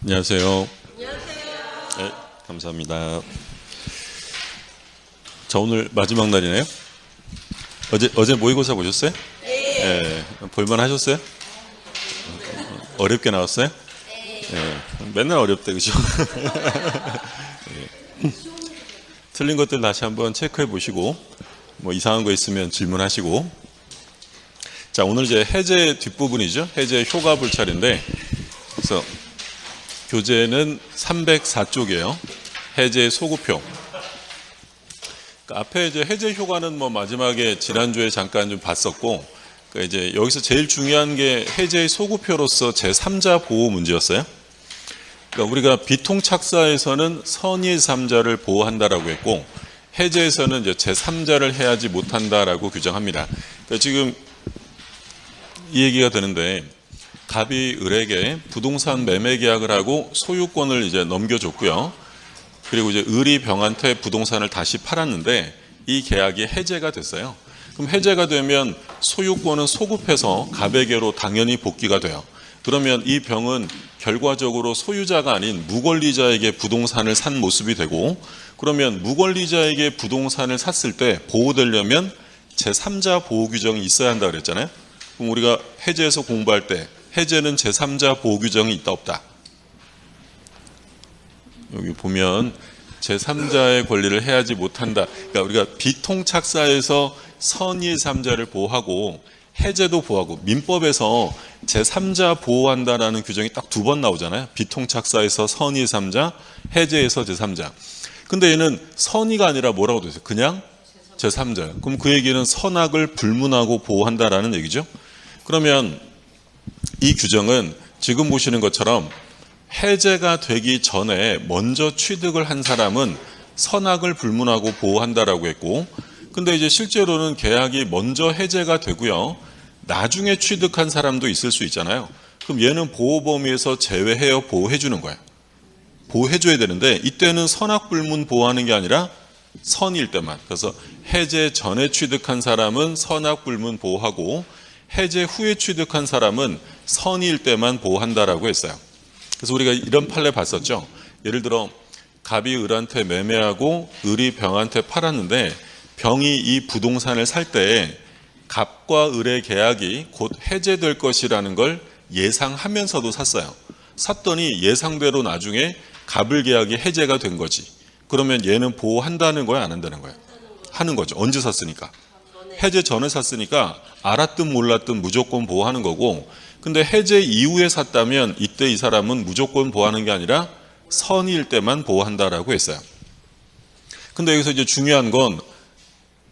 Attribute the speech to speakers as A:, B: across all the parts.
A: 안녕하세요. 네, 감사합니다. 자, 오늘 마지막 날이네요. 어제 모의고사 보셨어요? 네. 볼만 하셨어요? 어렵게 나왔어요? 네. 맨날 어렵대, 그죠? 네. 틀린 것들 다시 한번 체크해 보시고, 뭐 이상한 거 있으면 질문하시고. 자, 오늘 이제 해제 뒷부분이죠. 해제 효과 불찰인데, 그래서 교재는 304쪽이에요. 해제 소구표. 그러니까 앞에 이제 해제 효과는 뭐 마지막에 지난주에 잠깐 좀 봤었고, 그러니까 이제 여기서 제일 중요한 게 해제 소구표로서 제3자 보호 문제였어요. 그러니까 우리가 비통착사에서는 선의3자를 보호한다라고 했고, 해제에서는 이제 제3자를 해야지 못한다라고 규정합니다. 그러니까 지금 이 얘기가 되는데, 갑이 을에게 부동산 매매 계약을 하고 소유권을 이제 넘겨줬고요. 그리고 이제 을이 병한테 부동산을 다시 팔았는데 이 계약이 해제가 됐어요. 그럼 해제가 되면 소유권은 소급해서 갑에게로 당연히 복귀가 돼요. 그러면 이 병은 결과적으로 소유자가 아닌 무권리자에게 부동산을 산 모습이 되고, 그러면 무권리자에게 부동산을 샀을 때 보호되려면 제3자 보호 규정이 있어야 한다 그랬잖아요. 그럼 우리가 해제에서 공부할 때 해제는 제3자 보호 규정이 있다 없다. 여기 보면 제3자의 권리를 해야지 못한다. 그러니까 우리가 비통착사에서 선의 3자를 보호하고 해제도 보호하고, 민법에서 제3자 보호한다라는 규정이 딱 두 번 나오잖아요. 비통착사에서 선의 3자, 해제에서 제3자. 근데 얘는 선의가 아니라 뭐라고 되어 있어요? 그냥 제3자예요. 그럼 그 얘기는 선악을 불문하고 보호한다라는 얘기죠. 그러면 이 규정은 지금 보시는 것처럼 해제가 되기 전에 먼저 취득을 한 사람은 선악을 불문하고 보호한다라고 했고, 근데 이제 실제로는 계약이 먼저 해제가 되고요, 나중에 취득한 사람도 있을 수 있잖아요. 그럼 얘는 보호 범위에서 제외해요, 보호해 주는 거예요? 보호해 줘야 되는데, 이때는 선악 불문 보호하는 게 아니라 선일 때만. 그래서 해제 전에 취득한 사람은 선악 불문 보호하고, 해제 후에 취득한 사람은 선의일 때만 보호한다라고 했어요. 그래서 우리가 이런 판례 봤었죠. 예를 들어 갑이 을한테 매매하고 을이 병한테 팔았는데, 병이 이 부동산을 살 때 갑과 을의 계약이 곧 해제될 것이라는 걸 예상하면서도 샀어요. 샀더니 예상대로 나중에 갑을 계약이 해제가 된 거지. 그러면 얘는 보호한다는 거야, 안 한다는 거야? 하는 거죠. 언제 샀으니까? 해제 전에 샀으니까 알았든 몰랐든 무조건 보호하는 거고, 근데 해제 이후에 샀다면 이때 이 사람은 무조건 보호하는 게 아니라 선의일 때만 보호한다라고 했어요. 근데 여기서 이제 중요한 건,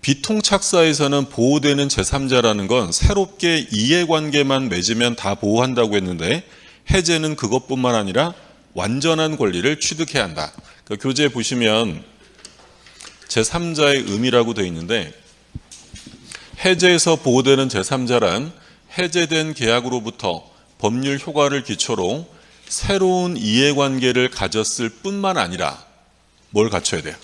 A: 비통착사에서는 보호되는 제3자라는 건 새롭게 이해관계만 맺으면 다 보호한다고 했는데, 해제는 그것뿐만 아니라 완전한 권리를 취득해야 한다. 그러니까 교재에 보시면 제3자의 의미라고 되어 있는데, 해제에서 보호되는 제3자란 해제된 계약으로부터 법률 효과를 기초로 새로운 이해관계를 가졌을 뿐만 아니라 뭘 갖춰야 돼요?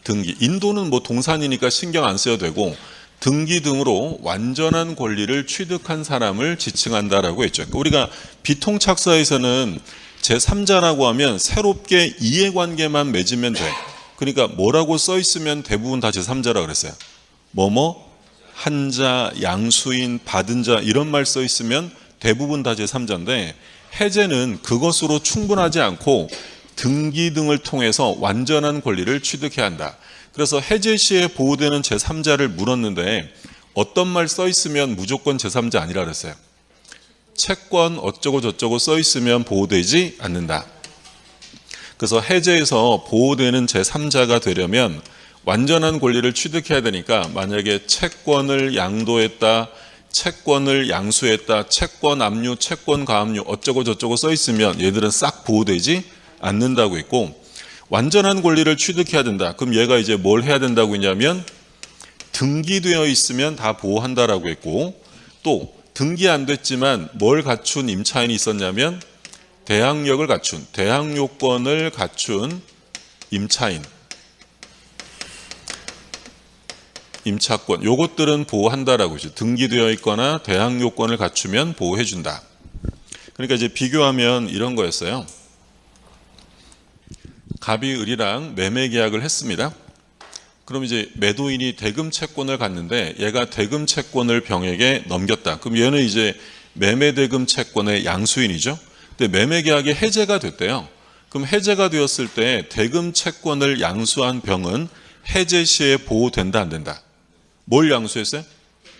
A: 등기. 인도는 뭐 동산이니까 신경 안 써도 되고, 등기 등으로 완전한 권리를 취득한 사람을 지칭한다라고 했죠. 그러니까 우리가 비통착사에서는 제3자라고 하면 새롭게 이해관계만 맺으면 돼. 그러니까 뭐라고 써 있으면 대부분 다 제3자라 그랬어요. 뭐뭐 한자, 양수인, 받은 자 이런 말 써 있으면 대부분 다 제3자인데, 해제는 그것으로 충분하지 않고 등기 등을 통해서 완전한 권리를 취득해야 한다. 그래서 해제 시에 보호되는 제3자를 물었는데 어떤 말 써 있으면 무조건 제3자 아니라 그랬어요? 채권 어쩌고 저쩌고 써 있으면 보호되지 않는다. 그래서 해제에서 보호되는 제3자가 되려면 완전한 권리를 취득해야 되니까, 만약에 채권을 양도했다, 채권을 양수했다, 채권 압류, 채권 가압류 어쩌고 저쩌고 써 있으면 얘들은 싹 보호되지 않는다고 했고, 완전한 권리를 취득해야 된다. 그럼 얘가 이제 뭘 해야 된다고 했냐면 등기되어 있으면 다 보호한다라고 했고, 또 등기 안 됐지만 뭘 갖춘 임차인이 있었냐면 대항력을 갖춘, 대항요건을 갖춘 임차인, 임차권, 요것들은 보호한다라고 했죠. 등기되어 있거나 대항요건을 갖추면 보호해준다. 그러니까 이제 비교하면 이런 거였어요. 갑이 을이랑 매매 계약을 했습니다. 그럼 이제 매도인이 대금 채권을 갖는데 얘가 대금 채권을 병에게 넘겼다. 그럼 얘는 이제 매매 대금 채권의 양수인이죠. 근데 매매 계약이 해제가 됐대요. 그럼 해제가 되었을 때 대금 채권을 양수한 병은 해제 시에 보호된다 안 된다? 뭘 양수했어요?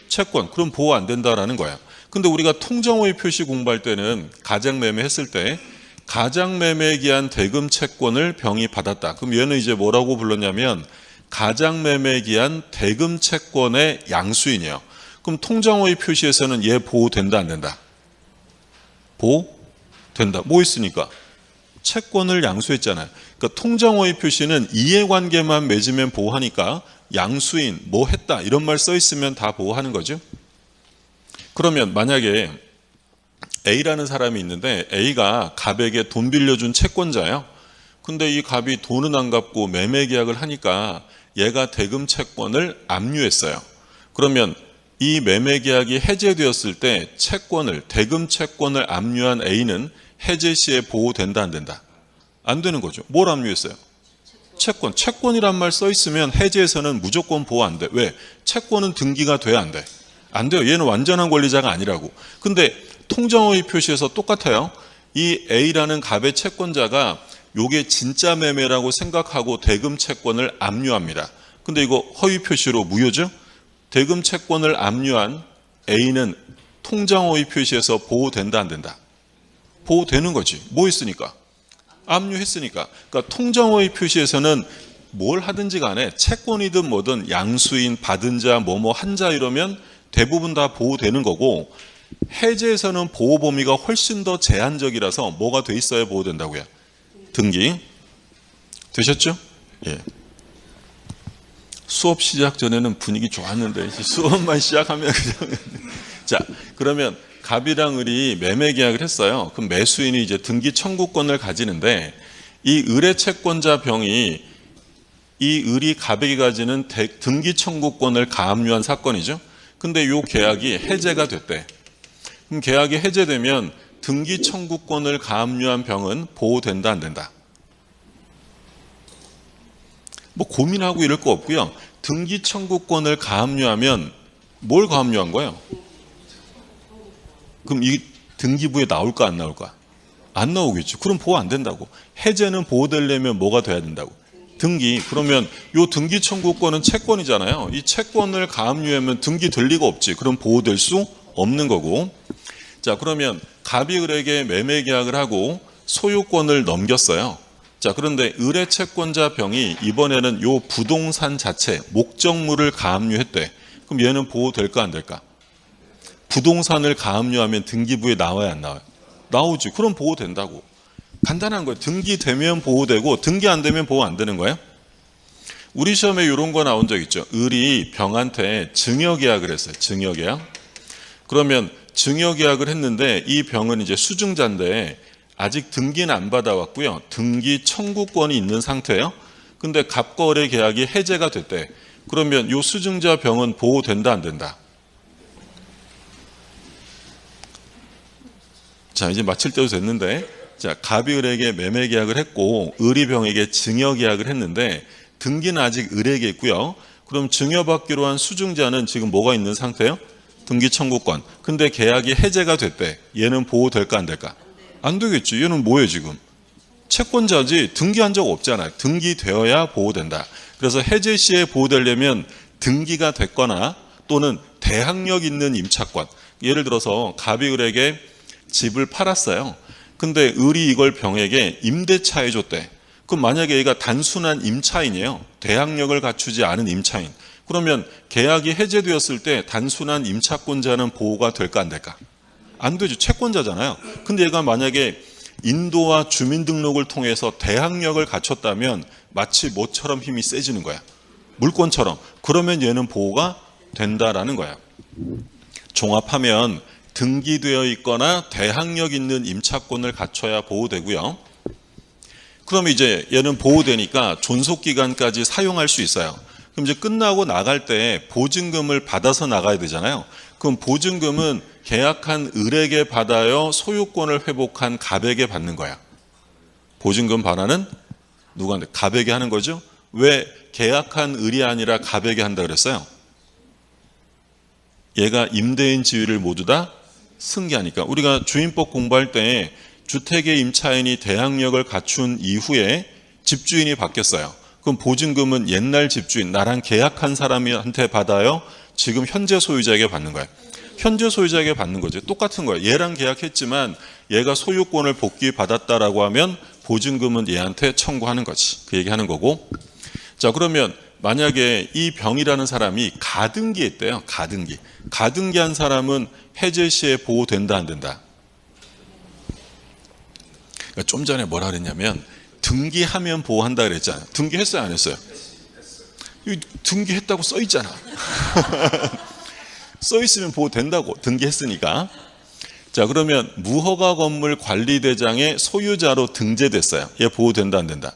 A: 채권. 그럼 보호 안 된다라는 거야. 근데 우리가 통정호의 표시 공부할 때는 가장매매 했을 때 가장매매에 기한 대금 채권을 병이 받았다. 그럼 얘는 이제 뭐라고 불렀냐면 가장매매에 기한 대금 채권의 양수인이에요. 그럼 통정호의 표시에서는 얘 보호된다 안 된다? 보호된다. 뭐 있으니까? 채권을 양수했잖아요. 그러니까 통정호의 표시는 이해관계만 맺으면 보호하니까 양수인, 뭐 했다 이런 말 써 있으면 다 보호하는 거죠. 그러면 만약에 A라는 사람이 있는데 A가 갑에게 돈 빌려준 채권자예요. 근데 이 갑이 돈은 안 갚고 매매 계약을 하니까 얘가 대금 채권을 압류했어요. 그러면 이 매매 계약이 해제되었을 때 채권을 대금 채권을 압류한 A는 해제 시에 보호된다 안 된다? 안 되는 거죠. 뭘 압류했어요? 채권. 채권이란 말 써 있으면 해제에서는 무조건 보호 안 돼. 왜? 채권은 등기가 돼야 안 돼. 안 돼요. 얘는 완전한 권리자가 아니라고. 근데 통정호의 표시에서 똑같아요. 이 A라는 갑의 채권자가 요게 진짜 매매라고 생각하고 대금 채권을 압류합니다. 근데 이거 허위 표시로 무효죠? 대금 채권을 압류한 A는 통정호의 표시에서 보호된다 안 된다? 보호되는 거지. 뭐 했으니까? 압류했으니까. 그러니까 통정호의 표시에서는 뭘 하든지 간에 채권이든 뭐든 양수인, 받은 자, 뭐뭐 한 자 이러면 대부분 다 보호되는 거고 해제에서는 보호 범위가 훨씬 더 제한적이라서 뭐가 돼 있어야 보호된다고요? 등기. 되셨죠? 예. 수업 시작 전에는 분위기 좋았는데 수업만 시작하면 그냥 자, 그러면 갑이랑 을이 매매 계약을 했어요. 그럼 매수인이 이제 등기 청구권을 가지는데 이 을의 채권자 병이 이 을이 갑에게 가지는 등기 청구권을 가압류한 사건이죠. 근데 이 계약이 해제가 됐대. 그럼 계약이 해제되면 등기 청구권을 가압류한 병은 보호된다 안 된다? 뭐 고민하고 이럴 거 없고요. 등기 청구권을 가압류하면 뭘 가압류한 거예요? 그럼 이 등기부에 나올까 안 나올까? 안 나오겠죠. 그럼 보호 안 된다고. 해제는 보호되려면 뭐가 돼야 된다고? 등기. 그러면 이 등기 청구권은 채권이잖아요. 이 채권을 가압류하면 등기 될 리가 없지. 그럼 보호될 수 없는 거고. 자, 그러면 갑이 을에게 매매 계약을 하고 소유권을 넘겼어요. 자, 그런데 을의 채권자 병이 이번에는 이 부동산 자체, 목적물을 가압류했대. 그럼 얘는 보호될까 안 될까? 부동산을 가압류하면 등기부에 나와야 안 나와요? 나오지. 그럼 보호된다고. 간단한 거예요. 등기되면 보호되고 등기 안 되면 보호 안 되는 거예요. 우리 시험에 이런 거 나온 적 있죠. 을이 병한테 증여계약을 했어요. 증여계약. 그러면 증여계약을 했는데 이 병은 이제 수증자인데 아직 등기는 안 받아왔고요. 등기 청구권이 있는 상태예요. 근데 갑과 을의 계약이 해제가 됐대. 그러면 이 수증자 병은 보호된다 안 된다? 자, 이제 마칠 때도 됐는데, 자, 갑이 을에게 매매 계약을 했고 을이 병에게 증여 계약을 했는데 등기는 아직 을에게 있고요. 그럼 증여받기로 한 수증자는 지금 뭐가 있는 상태예요? 등기 청구권. 근데 계약이 해제가 됐대. 얘는 보호될까 안 될까? 안 되겠지. 얘는 뭐예요 지금? 채권자지. 등기한 적 없잖아요. 등기되어야 보호된다. 그래서 해제 시에 보호되려면 등기가 됐거나 또는 대항력 있는 임차권. 예를 들어서 갑이 을에게 집을 팔았어요. 근데 을이 이걸 병에게 임대차해 줬대. 그럼 만약에 얘가 단순한 임차인이에요. 대항력을 갖추지 않은 임차인. 그러면 계약이 해제되었을 때 단순한 임차권자는 보호가 될까 안 될까? 안 되죠. 채권자잖아요. 근데 얘가 만약에 인도와 주민등록을 통해서 대항력을 갖췄다면 마치 뭐처럼 힘이 세지는 거야. 물권처럼. 그러면 얘는 보호가 된다라는 거야. 종합하면 등기되어 있거나 대항력 있는 임차권을 갖춰야 보호되고요. 그럼 이제 얘는 보호되니까 존속기간까지 사용할 수 있어요. 그럼 이제 끝나고 나갈 때 보증금을 받아서 나가야 되잖아요. 그럼 보증금은 계약한 을에게 받아요? 소유권을 회복한 갑에게 받는 거야? 보증금 반환은 누구한테? 갑에게 하는 거죠. 왜 계약한 을이 아니라 갑에게 한다 그랬어요? 얘가 임대인 지위를 모두 다 승계하니까. 우리가 주임법 공부할 때 주택의 임차인이 대항력을 갖춘 이후에 집주인이 바뀌었어요. 그럼 보증금은 옛날 집주인, 나랑 계약한 사람한테 받아요? 지금 현재 소유자에게 받는 거예요. 현재 소유자에게 받는 거죠. 똑같은 거예요. 얘랑 계약했지만 얘가 소유권을 복귀받았다라고 하면 보증금은 얘한테 청구하는 거지. 그 얘기하는 거고. 자, 그러면 만약에 이 병이라는 사람이 가등기했대요. 가등기. 가등기한 사람은 해제 시에 보호된다 안 된다? 그러니까 좀 전에 뭐라 그랬냐면 등기하면 보호한다 그랬잖아요. 등기했어요 안 했어요? 등기했다고 써 있잖아. 써 있으면 보호된다고. 등기했으니까. 자, 그러면 무허가 건물 관리대장의 소유자로 등재됐어요. 얘 보호된다 안 된다?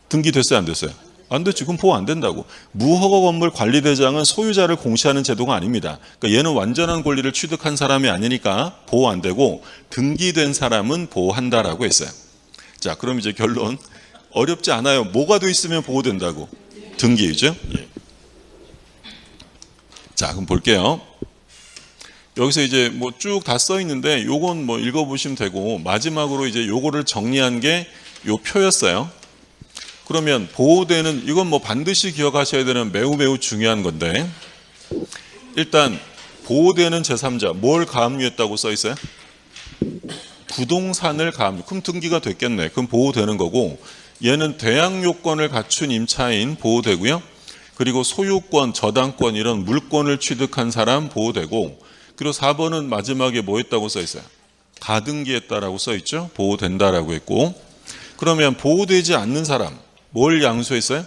A: 등기됐어요 안 됐어요? 안 됐지. 그럼 보호 안 된다고. 무허가 건물 관리대장은 소유자를 공시하는 제도가 아닙니다. 그러니까 얘는 완전한 권리를 취득한 사람이 아니니까 보호 안 되고 등기된 사람은 보호한다라고 했어요. 자, 그럼 이제 결론. 어렵지 않아요. 뭐가 돼 있으면 보호된다고? 등기죠. 예. 자, 그럼 볼게요. 여기서 이제 뭐 쭉 다 써 있는데 요건 뭐 읽어보시면 되고 마지막으로 이제 요거를 정리한 게 요 표였어요. 그러면 보호되는, 이건 뭐 반드시 기억하셔야 되는 매우 중요한 건데, 일단 보호되는 제3자 뭘 가압류했다고 써 있어요? 부동산을 가압류. 그럼 등기가 됐겠네. 그럼 보호되는 거고, 얘는 대항 요건을 갖춘 임차인 보호되고요. 그리고 소유권, 저당권 이런 물권을 취득한 사람 보호되고, 그리고 4번은 마지막에 뭐 했다고 써 있어요? 가등기했다라고 써 있죠. 보호된다라고 했고, 그러면 보호되지 않는 사람 뭘 양수했어요?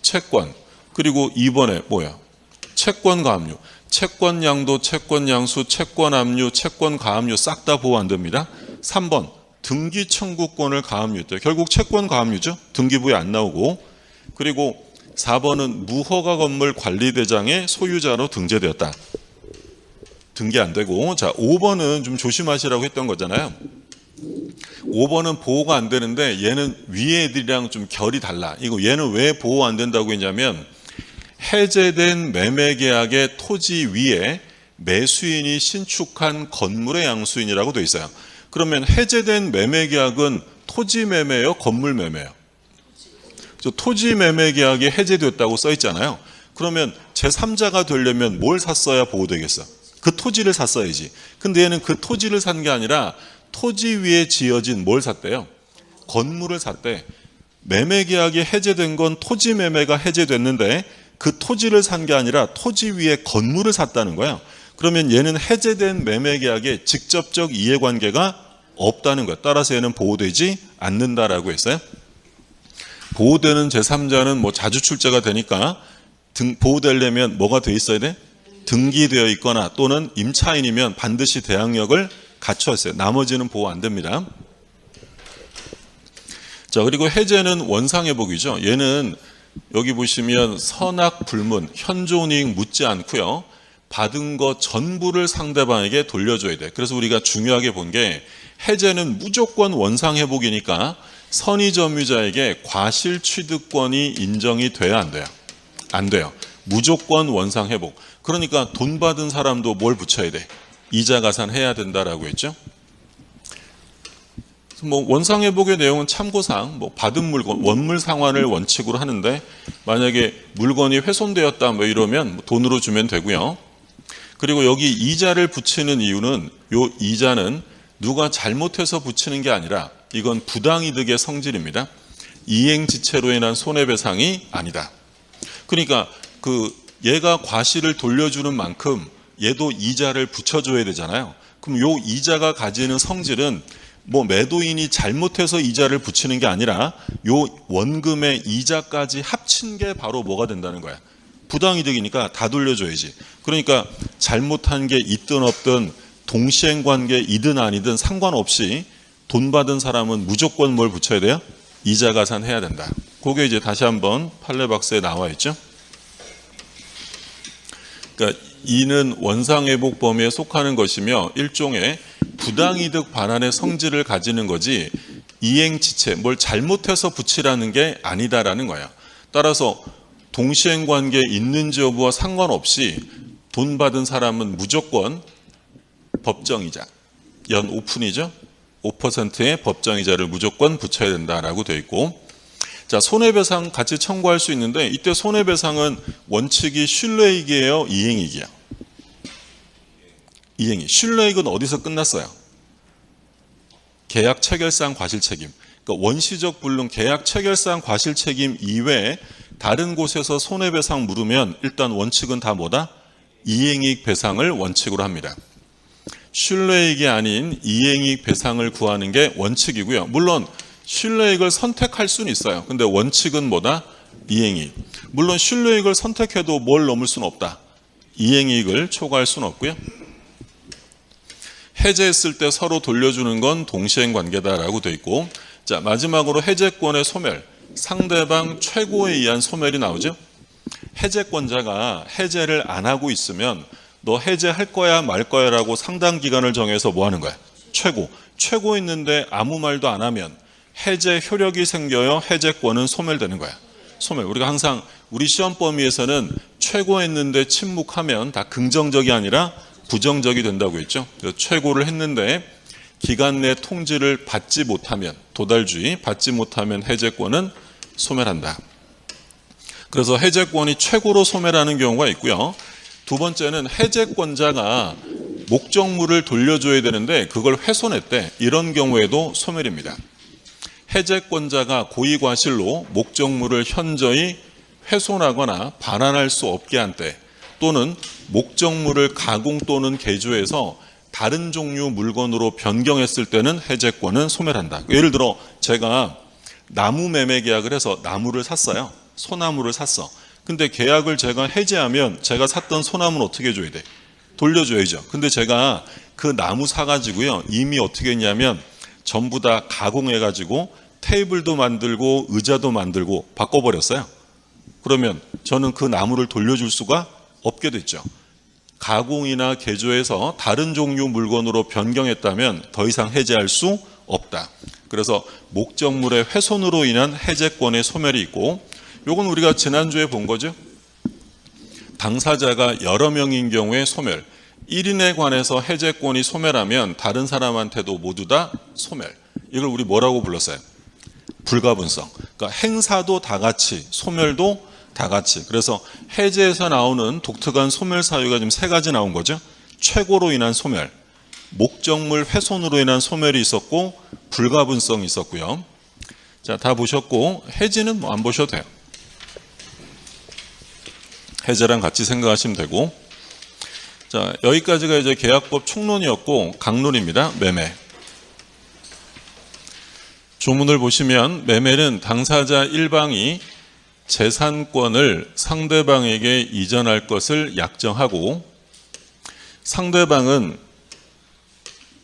A: 채권. 그리고 2번에 뭐야? 채권 가압류. 채권 양도, 채권 양수, 채권 압류, 채권 가압류 싹 다 보호 안 됩니다. 3번 등기 청구권을 가압류했대요. 결국 채권 가압류죠. 등기부에 안 나오고. 그리고 4번은 무허가 건물 관리대장의 소유자로 등재되었다. 등기 안 되고. 자, 5번은 좀 조심하시라고 했던 거잖아요. 5번은 보호가 안 되는데 얘는 위에 애들이랑 좀 결이 달라. 이거 얘는 왜 보호 안 된다고 했냐면 해제된 매매계약의 토지 위에 매수인이 신축한 건물의 양수인이라고 돼 있어요. 그러면 해제된 매매계약은 토지 매매예요? 건물 매매예요? 토지 매매계약이 해제됐다고 써 있잖아요. 그러면 제3자가 되려면 뭘 샀어야 보호되겠어? 그 토지를 샀어야지. 근데 얘는 그 토지를 산 게 아니라 토지 위에 지어진 뭘 샀대요? 건물을 샀대. 매매계약이 해제된 건 토지 매매가 해제됐는데 그 토지를 산 게 아니라 토지 위에 건물을 샀다는 거예요. 그러면 얘는 해제된 매매계약에 직접적 이해관계가 없다는 거예요. 따라서 얘는 보호되지 않는다라고 했어요. 보호되는 제3자는 뭐 자주 출제가 되니까 보호되려면 뭐가 돼 있어야 돼? 등기되어 있거나 또는 임차인이면 반드시 대항력을 갖췄어요. 나머지는 보호 안 됩니다. 자, 그리고 해제는 원상회복이죠. 얘는 여기 보시면 선악 불문, 현존이익 묻지 않고요. 받은 것 전부를 상대방에게 돌려줘야 돼. 그래서 우리가 중요하게 본 게 해제는 무조건 원상회복이니까 선의점유자에게 과실취득권이 인정이 돼야 안 돼요? 안 돼요. 무조건 원상회복. 그러니까 돈 받은 사람도 뭘 붙여야 돼? 이자가산 해야 된다라고 했죠. 뭐 원상회복의 내용은 참고사항, 뭐 받은 물건, 원물 상환을 원칙으로 하는데 만약에 물건이 훼손되었다 뭐 이러면 돈으로 주면 되고요. 그리고 여기 이자를 붙이는 이유는 요 이자는 누가 잘못해서 붙이는 게 아니라 이건 부당이득의 성질입니다. 이행지체로 인한 손해배상이 아니다. 그러니까 얘가 과실을 돌려주는 만큼 얘도 이자를 붙여줘야 되잖아요. 그럼 요 이자가 가지는 성질은 뭐 매도인이 잘못해서 이자를 붙이는 게 아니라 요 원금의 이자까지 합친 게 바로 뭐가 된다는 거야. 부당이득이니까 다 돌려줘야지. 그러니까 잘못한 게 있든 없든 동시행관계이든 아니든 상관없이 돈 받은 사람은 무조건 뭘 붙여야 돼요? 이자가산 해야 된다. 그게 이제 다시 한번 판례박스에 나와 있죠. 그러니까 이는 원상회복 범위에 속하는 것이며 일종의 부당이득 반환의 성질을 가지는 거지 이행지체, 뭘 잘못해서 붙이라는 게 아니다라는 거예요. 따라서 동시행관계에 있는지 여부와 상관없이 돈 받은 사람은 무조건 법정이자, 연 5푼이죠. 5%의 법정이자를 무조건 붙여야 된다라고 되어 있고, 자, 손해배상 같이 청구할 수 있는데 이때 손해배상은 원칙이 신뢰이익이에요, 이행이익이에요? 이행이익. 신뢰이익은 어디서 끝났어요? 계약 체결상 과실책임. 그러니까 원시적 불능 계약 체결상 과실책임 이외에 다른 곳에서 손해배상 물으면 일단 원칙은 다 뭐다? 이행이익 배상을 원칙으로 합니다. 신뢰이익이 아닌 이행이익 배상을 구하는 게 원칙이고요. 물론 신뢰이익을 선택할 수는 있어요. 근데 원칙은 뭐다? 이행이익. 물론 신뢰이익을 선택해도 뭘 넘을 수는 없다. 이행이익을 초과할 수는 없고요. 해제했을 때 서로 돌려주는 건 동시행 관계다라고 되어 있고, 자, 마지막으로 해제권의 소멸. 상대방 최고에 의한 소멸이 나오죠. 해제권자가 해제를 안 하고 있으면 너 해제할 거야 말 거야 라고 상당 기간을 정해서 뭐 하는 거야? 최고 있는데 아무 말도 안 하면 해제 효력이 생겨요. 해제권은 소멸되는 거야. 소멸. 우리가 항상 우리 시험 범위에서는 최고했는데 침묵하면 다 긍정적이 아니라 부정적이 된다고 했죠. 최고를 했는데 기간 내 통지를 받지 못하면, 도달주의 받지 못하면 해제권은 소멸한다. 그래서 해제권이 최고로 소멸하는 경우가 있고요. 두 번째는 해제권자가 목적물을 돌려줘야 되는데 그걸 훼손했대. 이런 경우에도 소멸입니다. 해제권자가 고의과실로 목적물을 현저히 훼손하거나 반환할 수 없게 한 때, 또는 목적물을 가공 또는 개조해서 다른 종류 물건으로 변경했을 때는 해제권은 소멸한다. 예를 들어 제가 나무 매매 계약을 해서 나무를 샀어요. 소나무를 샀어. 근데 계약을 제가 해지하면 제가 샀던 소나무는 어떻게 해줘야 돼? 돌려줘야죠. 근데 제가 그 나무 사가지고요, 이미 어떻게 했냐면 전부 다 가공해가지고 테이블도 만들고 의자도 만들고 바꿔버렸어요. 그러면 저는 그 나무를 돌려줄 수가 없게 됐죠. 가공이나 개조해서 다른 종류 물건으로 변경했다면 더 이상 해제할 수 없다. 그래서 목적물의 훼손으로 인한 해제권의 소멸이 있고, 요건 우리가 지난주에 본 거죠. 당사자가 여러 명인 경우에 소멸. 1인에 관해서 해제권이 소멸하면 다른 사람한테도 모두 다 소멸. 이걸 우리 뭐라고 불렀어요? 불가분성. 그러니까 행사도 다 같이, 소멸도 다 같이. 그래서 해제에서 나오는 독특한 소멸 사유가 지금 세 가지 나온 거죠. 최고로 인한 소멸, 목적물 훼손으로 인한 소멸이 있었고, 불가분성이 있었고요. 자, 다 보셨고, 해지는 뭐 안 보셔도 돼요. 해제랑 같이 생각하시면 되고. 자, 여기까지가 이제 계약법 총론이었고, 강론입니다. 매매. 조문을 보시면 매매는 당사자 일방이 재산권을 상대방에게 이전할 것을 약정하고, 상대방은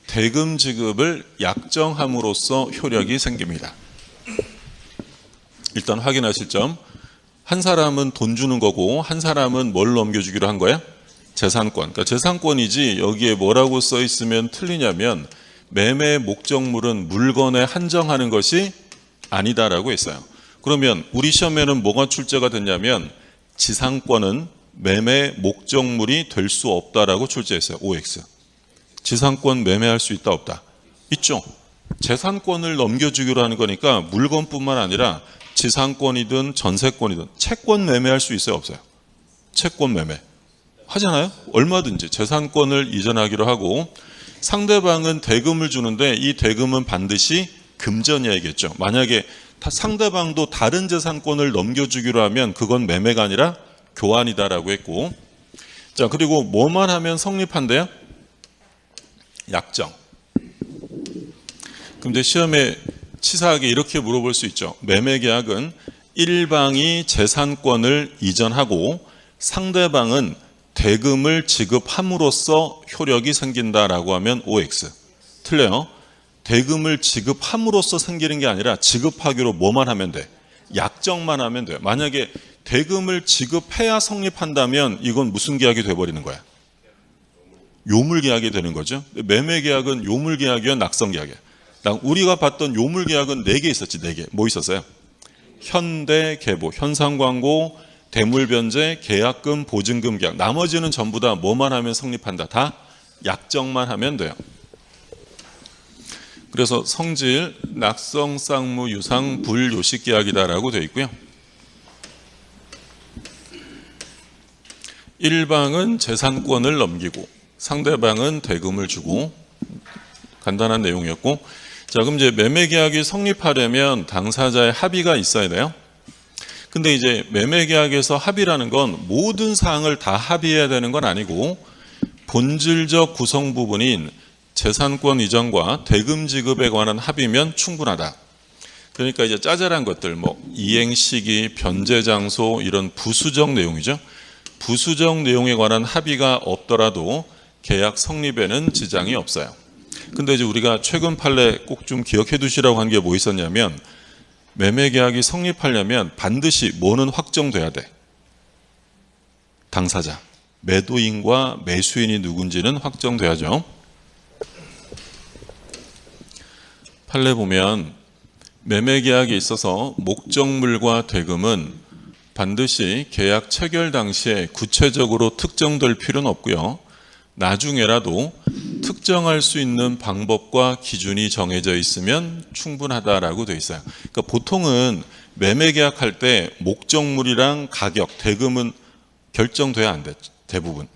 A: 대금 지급을 약정함으로써 효력이 생깁니다. 일단 확인하실 점, 한 사람은 돈 주는 거고 한 사람은 뭘 넘겨주기로 한 거야? 재산권. 그러니까 재산권이지 여기에 뭐라고 써 있으면 틀리냐면 매매 목적물은 물건에 한정하는 것이 아니다라고 했어요. 그러면 우리 시험에는 뭐가 출제가 됐냐면 지상권은 매매 목적물이 될 수 없다라고 출제했어요. OX. 지상권 매매할 수 있다 없다? 있죠. 재산권을 넘겨주기로 하는 거니까 물건뿐만 아니라 지상권이든 전세권이든 채권 매매할 수 있어요 없어요? 채권 매매 하잖아요. 얼마든지 재산권을 이전하기로 하고, 상대방은 대금을 주는데 이 대금은 반드시 금전이어야겠죠. 만약에 상대방도 다른 재산권을 넘겨주기로 하면 그건 매매가 아니라 교환이다라고 했고, 자, 그리고 뭐만 하면 성립한대요? 약정. 근데 시험에 치사하게 이렇게 물어볼 수 있죠. 매매계약은 일방이 재산권을 이전하고 상대방은 대금을 지급함으로써 효력이 생긴다라고 하면 OX. 틀려요. 대금을 지급함으로써 생기는 게 아니라 지급하기로 뭐만 하면 돼? 약정만 하면 돼요. 만약에 대금을 지급해야 성립한다면 이건 무슨 계약이 돼버리는 거야? 요물계약이 되는 거죠. 매매계약은 요물계약이야, 낙성계약이야? 우리가 봤던 요물계약은 4개 있었지. 4개. 뭐 있었어요? 현대계보, 현상광고, 대물변제, 계약금, 보증금 계약. 나머지는 전부 다 뭐만 하면 성립한다? 다 약정만 하면 돼요. 그래서 성질, 낙성, 쌍무, 유상, 불, 요식 계약이다라고 되어 있고요. 일방은 재산권을 넘기고 상대방은 대금을 주고, 간단한 내용이었고, 자, 그럼 이제 매매 계약이 성립하려면 당사자의 합의가 있어야 돼요. 근데 이제 매매 계약에서 합의라는 건 모든 사항을 다 합의해야 되는 건 아니고, 본질적 구성 부분인 재산권 이전과 대금 지급에 관한 합의면 충분하다. 그러니까 이제 짜잘한 것들, 뭐 이행 시기, 변제 장소, 이런 부수적 내용이죠. 부수적 내용에 관한 합의가 없더라도 계약 성립에는 지장이 없어요. 근데 이제 우리가 최근 판례 꼭 좀 기억해 두시라고 한 게 뭐 있었냐면, 매매 계약이 성립하려면 반드시 뭐는 확정돼야 돼? 당사자. 매도인과 매수인이 누군지는 확정돼야죠. 판례 보면 매매 계약에 있어서 목적물과 대금은 반드시 계약 체결 당시에 구체적으로 특정될 필요는 없고요. 나중에라도 특정할 수 있는 방법과 기준이 정해져 있으면 충분하다라고 되어 있어요. 그러니까 보통은 매매 계약할 때 목적물이랑 가격, 대금은 결정돼야 안 돼. 대부분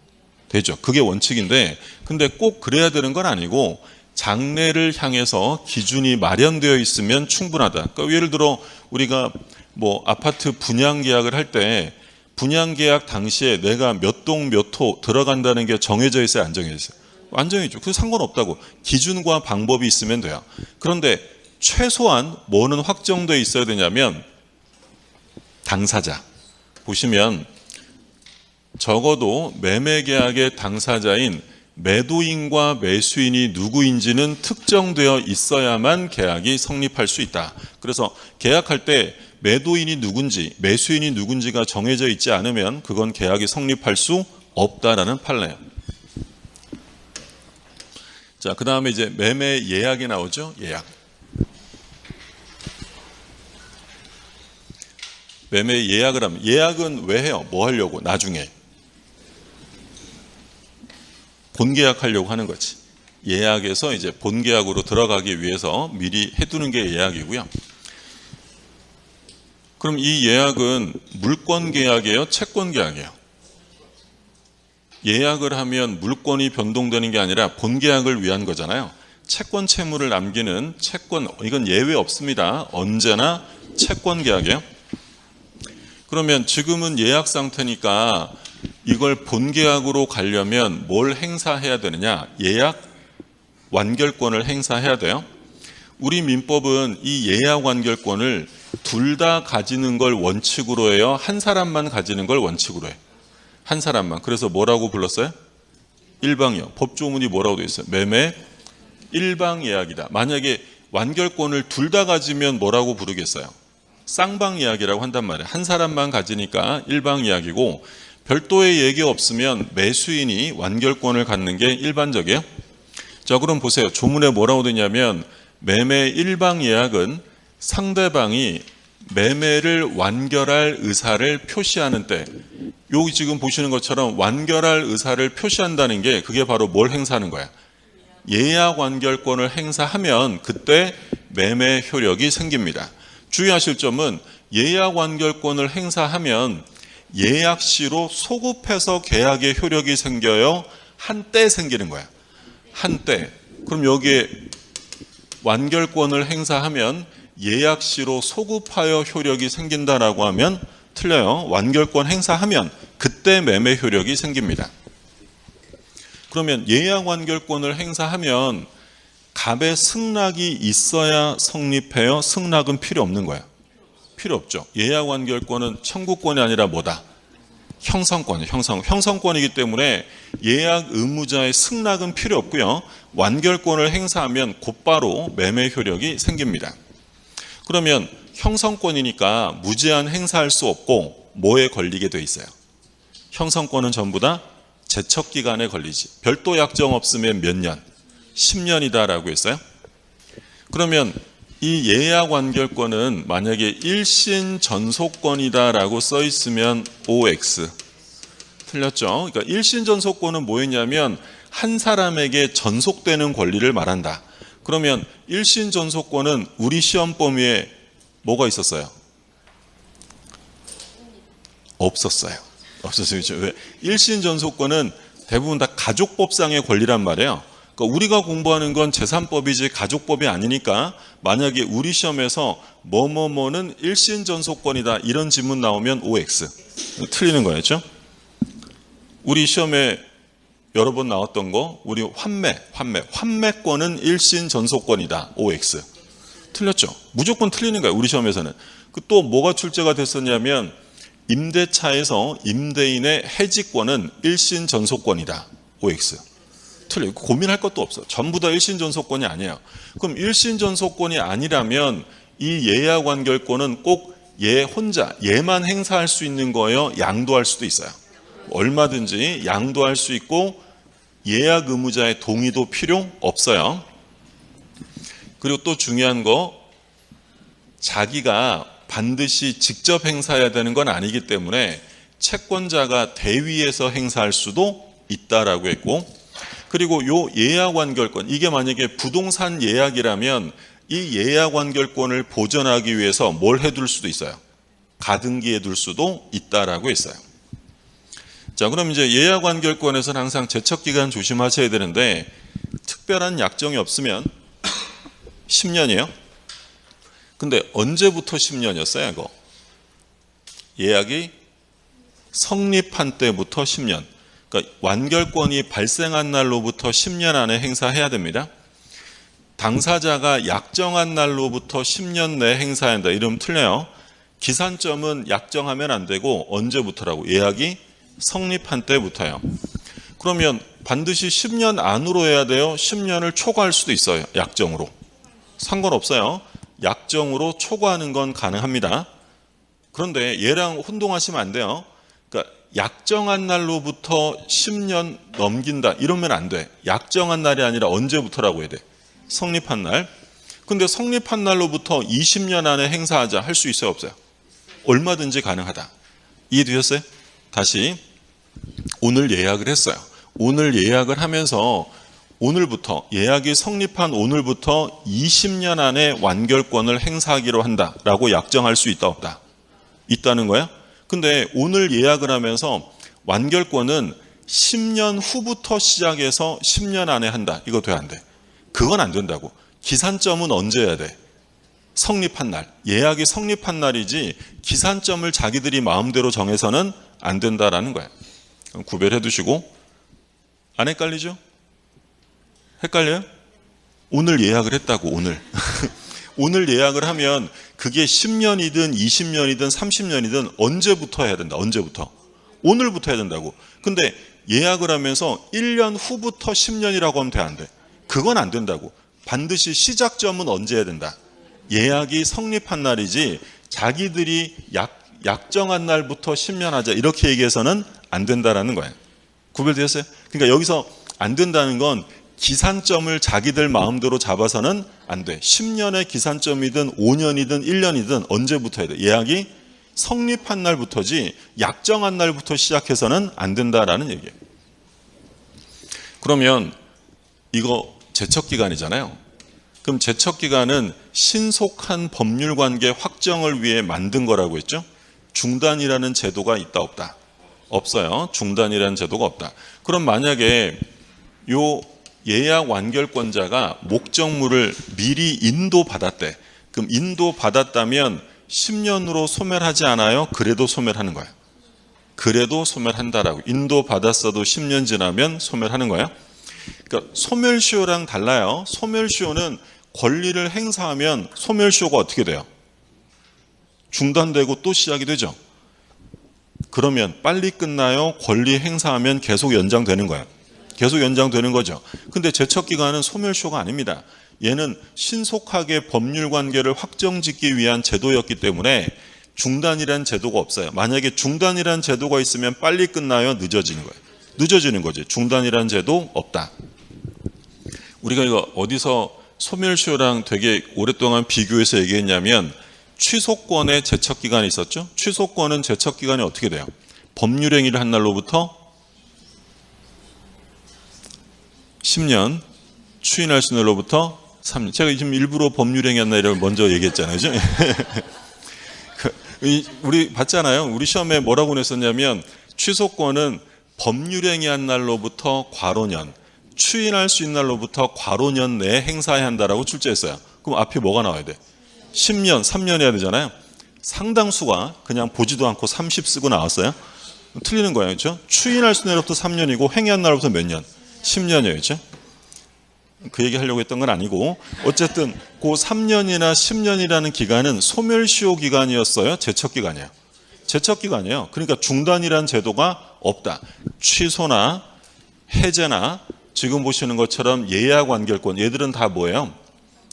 A: 되죠. 그게 원칙인데, 근데 꼭 그래야 되는 건 아니고 장래를 향해서 기준이 마련되어 있으면 충분하다. 그러니까 예를 들어 우리가 뭐 아파트 분양 계약을 할 때 분양 계약 당시에 내가 몇 동 몇 호 들어간다는 게 정해져 있어요, 안 정해져 있어요? 안 정해져. 그래서 상관없다고. 기준과 방법이 있으면 돼요. 그런데 최소한 뭐는 확정되어 있어야 되냐면 당사자. 보시면 적어도 매매 계약의 당사자인 매도인과 매수인이 누구인지는 특정되어 있어야만 계약이 성립할 수 있다. 그래서 계약할 때 매도인이 누군지, 매수인이 누군지가 정해져 있지 않으면 그건 계약이 성립할 수 없다라는 판례예요. 자, 그 다음에 이제 매매 예약이 나오죠. 예약. 매매 예약을 하면, 예약은 왜 해요? 뭐 하려고? 나중에 본계약하려고 하는 거지. 예약에서 이제 본계약으로 들어가기 위해서 미리 해두는 게 예약이고요. 그럼 이 예약은 물권 계약이에요? 채권 계약이에요? 예약을 하면 물권이 변동되는 게 아니라 본계약을 위한 거잖아요. 채권 채무를 남기는 채권, 이건 예외 없습니다. 언제나 채권 계약이에요. 그러면 지금은 예약 상태니까 이걸 본계약으로 가려면 뭘 행사해야 되느냐? 예약 완결권을 행사해야 돼요. 우리 민법은 이 예약 완결권을 둘 다 가지는 걸 원칙으로 해요? 한 사람만 가지는 걸 원칙으로 해요? 한 사람만. 그래서 뭐라고 불렀어요? 일방이요. 법조문이 뭐라고 되어 있어요? 매매 일방 예약이다. 만약에 완결권을 둘 다 가지면 뭐라고 부르겠어요? 쌍방 예약이라고 한단 말이에요. 한 사람만 가지니까 일방 예약이고, 별도의 얘기가 없으면 매수인이 완결권을 갖는 게 일반적이에요. 자, 그럼 보세요. 조문에 뭐라고 되냐면 매매 일방 예약은 상대방이 매매를 완결할 의사를 표시하는 때, 여기 지금 보시는 것처럼 완결할 의사를 표시한다는 게 그게 바로 뭘 행사하는 거야? 예약 완결권을 행사하면 그때 매매 효력이 생깁니다. 주의하실 점은 예약 완결권을 행사하면 예약 시로 소급해서 계약의 효력이 생겨요? 한때 생기는 거야? 한때. 그럼 여기에 완결권을 행사하면 예약 시로 소급하여 효력이 생긴다라고 하면 틀려요. 완결권 행사하면 그때 매매 효력이 생깁니다. 그러면 예약 완결권을 행사하면 갑의 승낙이 있어야 성립해요? 승낙은 필요 없는 거야? 필요 없죠. 예약 완결권은 청구권이 아니라 뭐다? 형성권이에요. 형성권이기 때문에 예약 의무자의 승낙은 필요 없고요. 완결권을 행사하면 곧바로 매매 효력이 생깁니다. 그러면 형성권이니까 무제한 행사할 수 없고 뭐에 걸리게 돼 있어요? 형성권은 전부 다 제척기간에 걸리지. 별도 약정 없으면 몇 년? 10년이다라고 했어요. 그러면 이 예약 완결권은 만약에 일신 전속권이다라고 써 있으면 OX. 틀렸죠? 그러니까 일신 전속권은 뭐였냐면 한 사람에게 전속되는 권리를 말한다. 그러면 일신 전속권은 우리 시험 범위에 뭐가 있었어요? 없었어요. 없었어요. 왜? 일신 전속권은 대부분 다 가족법상의 권리란 말이에요. 그러니까 우리가 공부하는 건 제3법이지 가족법이 아니니까 만약에 우리 시험에서 뭐뭐뭐는 일신 전속권이다 이런 질문 나오면 OX. 틀리는 거였죠. 우리 시험에 여러 번 나왔던 거 우리 환매권은 일신 전속권이다. OX. 틀렸죠. 무조건 틀리는 거예요. 우리 시험에서는. 또 뭐가 출제가 됐었냐면 임대차에서 임대인의 해지권은 일신 전속권이다. OX. 틀려요. 고민할 것도 없어. 전부 다 일신 전속권이 아니에요. 그럼 일신 전속권이 아니라면 이 예약 완결권은 꼭 얘 혼자, 얘만 행사할 수 있는 거예요? 양도할 수도 있어요. 얼마든지 양도할 수 있고 예약 의무자의 동의도 필요 없어요. 그리고 또 중요한 거, 자기가 반드시 직접 행사해야 되는 건 아니기 때문에 채권자가 대위에서 행사할 수도 있다라고 했고, 그리고 요 예약 완결권, 이게 만약에 부동산 예약이라면 이 예약 완결권을 보전하기 위해서 뭘 해둘 수도 있어요. 가등기해 둘 수도 있다라고 했어요. 자, 그럼 이제 예약 완결권에서는 항상 제척기간 조심하셔야 되는데 특별한 약정이 없으면 10년이에요. 근데 언제부터 10년이었어요, 이거? 예약이 성립한 때부터 10년. 그러니까 완결권이 발생한 날로부터 10년 안에 행사해야 됩니다. 당사자가 약정한 날로부터 10년 내에 행사해야 한다. 이러면 틀려요. 기산점은 약정하면 안 되고 언제부터라고? 예약이 성립한 때부터요. 그러면 반드시 10년 안으로 해야 돼요? 10년을 초과할 수도 있어요. 약정으로. 상관없어요. 약정으로 초과하는 건 가능합니다. 그런데 얘랑 혼동하시면 안 돼요. 그러니까 약정한 날로부터 10년 넘긴다 이러면 안 돼. 약정한 날이 아니라 언제부터라고 해야 돼. 성립한 날. 근데 성립한 날로부터 20년 안에 행사하자 할 수 있어요, 없어요? 얼마든지 가능하다. 이해되셨어요? 다시 오늘 예약을 했어요. 오늘 예약을 하면서 오늘부터 예약이 성립한 오늘부터 20년 안에 완결권을 행사하기로 한다라고 약정할 수 있다 없다? 있다는 거야. 근데 오늘 예약을 하면서 완결권은 10년 후부터 시작해서 10년 안에 한다. 이거 돼 안 돼? 그건 안 된다고. 기산점은 언제 해야 돼? 성립한 날. 예약이 성립한 날이지 기산점을 자기들이 마음대로 정해서는 안 된다라는 거야. 구별해 두시고. 안 헷갈리죠? 헷갈려요? 오늘 예약을 했다고, 오늘. 오늘 예약을 하면 그게 10년이든 20년이든 30년이든 언제부터 해야 된다. 언제부터? 오늘부터 해야 된다고. 근데 예약을 하면서 1년 후부터 10년이라고 하면 돼, 안 돼? 그건 안 된다고. 반드시 시작점은 언제 해야 된다. 예약이 성립한 날이지 자기들이 약정한 날부터 10년 하자 이렇게 얘기해서는 안 된다라는 거예요. 구별되셨어요? 그러니까 여기서 안 된다는 건 기산점을 자기들 마음대로 잡아서는 안 돼. 10년의 기산점이든 5년이든 1년이든 언제부터 해야 돼. 예약이 성립한 날부터지 약정한 날부터 시작해서는 안 된다라는 얘기예요. 그러면 이거 제척기간이잖아요. 그럼 제척기간은 신속한 법률관계 확정을 위해 만든 거라고 했죠. 중단이라는 제도가 있다 없다? 없어요. 중단이라는 제도가 없다. 그럼 만약에 요 예약 완결권자가 목적물을 미리 인도받았대. 그럼 인도받았다면 10년으로 소멸하지 않아요? 그래도 소멸하는 거예요. 그래도 소멸한다라고. 인도받았어도 10년 지나면 소멸하는 거예요. 그러니까 소멸시효랑 달라요. 소멸시효는 권리를 행사하면 소멸시효가 어떻게 돼요? 중단되고 또 시작이 되죠. 그러면 빨리 끝나요? 권리 행사하면 계속 연장되는 거예요. 계속 연장되는 거죠. 근데 제척기간은 소멸시효가 아닙니다. 얘는 신속하게 법률관계를 확정짓기 위한 제도였기 때문에 중단이라는 제도가 없어요. 만약에 중단이라는 제도가 있으면 빨리 끝나요? 늦어지는 거예요. 늦어지는 거지. 중단이라는 제도 없다. 우리가 이거 어디서 소멸시효랑 되게 오랫동안 비교해서 얘기했냐면 취소권의 제척기간이 있었죠. 취소권은 제척기간이 어떻게 돼요? 법률행위를 한 날로부터 10년, 추인할 수 있는 날로부터 3년. 제가 지금 일부러 법률행위 한 날을 먼저 얘기했잖아요. 그죠? 우리 봤잖아요. 우리 시험에 뭐라고 냈었냐면 취소권은 법률행위 한 날로부터 괄호년, 추인할 수 있는 날로부터 괄호년 내에 행사해야 한다라고 출제했어요. 그럼 앞에 뭐가 나와야 돼? 10년, 3년 해야 되잖아요. 상당수가 그냥 보지도 않고 30 쓰고 나왔어요. 틀리는 거예요. 그렇죠? 추인할 수 있는 날로부터 3년이고 행위한 날로부터 몇 년? 10년이에요. 그렇죠? 그 얘기 하려고 했던 건 아니고 어쨌든 그 3년이나 10년이라는 기간은 소멸시효 기간이었어요? 제척 기간이에요? 제척 기간이에요. 그러니까 중단이라는 제도가 없다. 취소나 해제나 지금 보시는 것처럼 예약 완결권, 얘들은 다 뭐예요?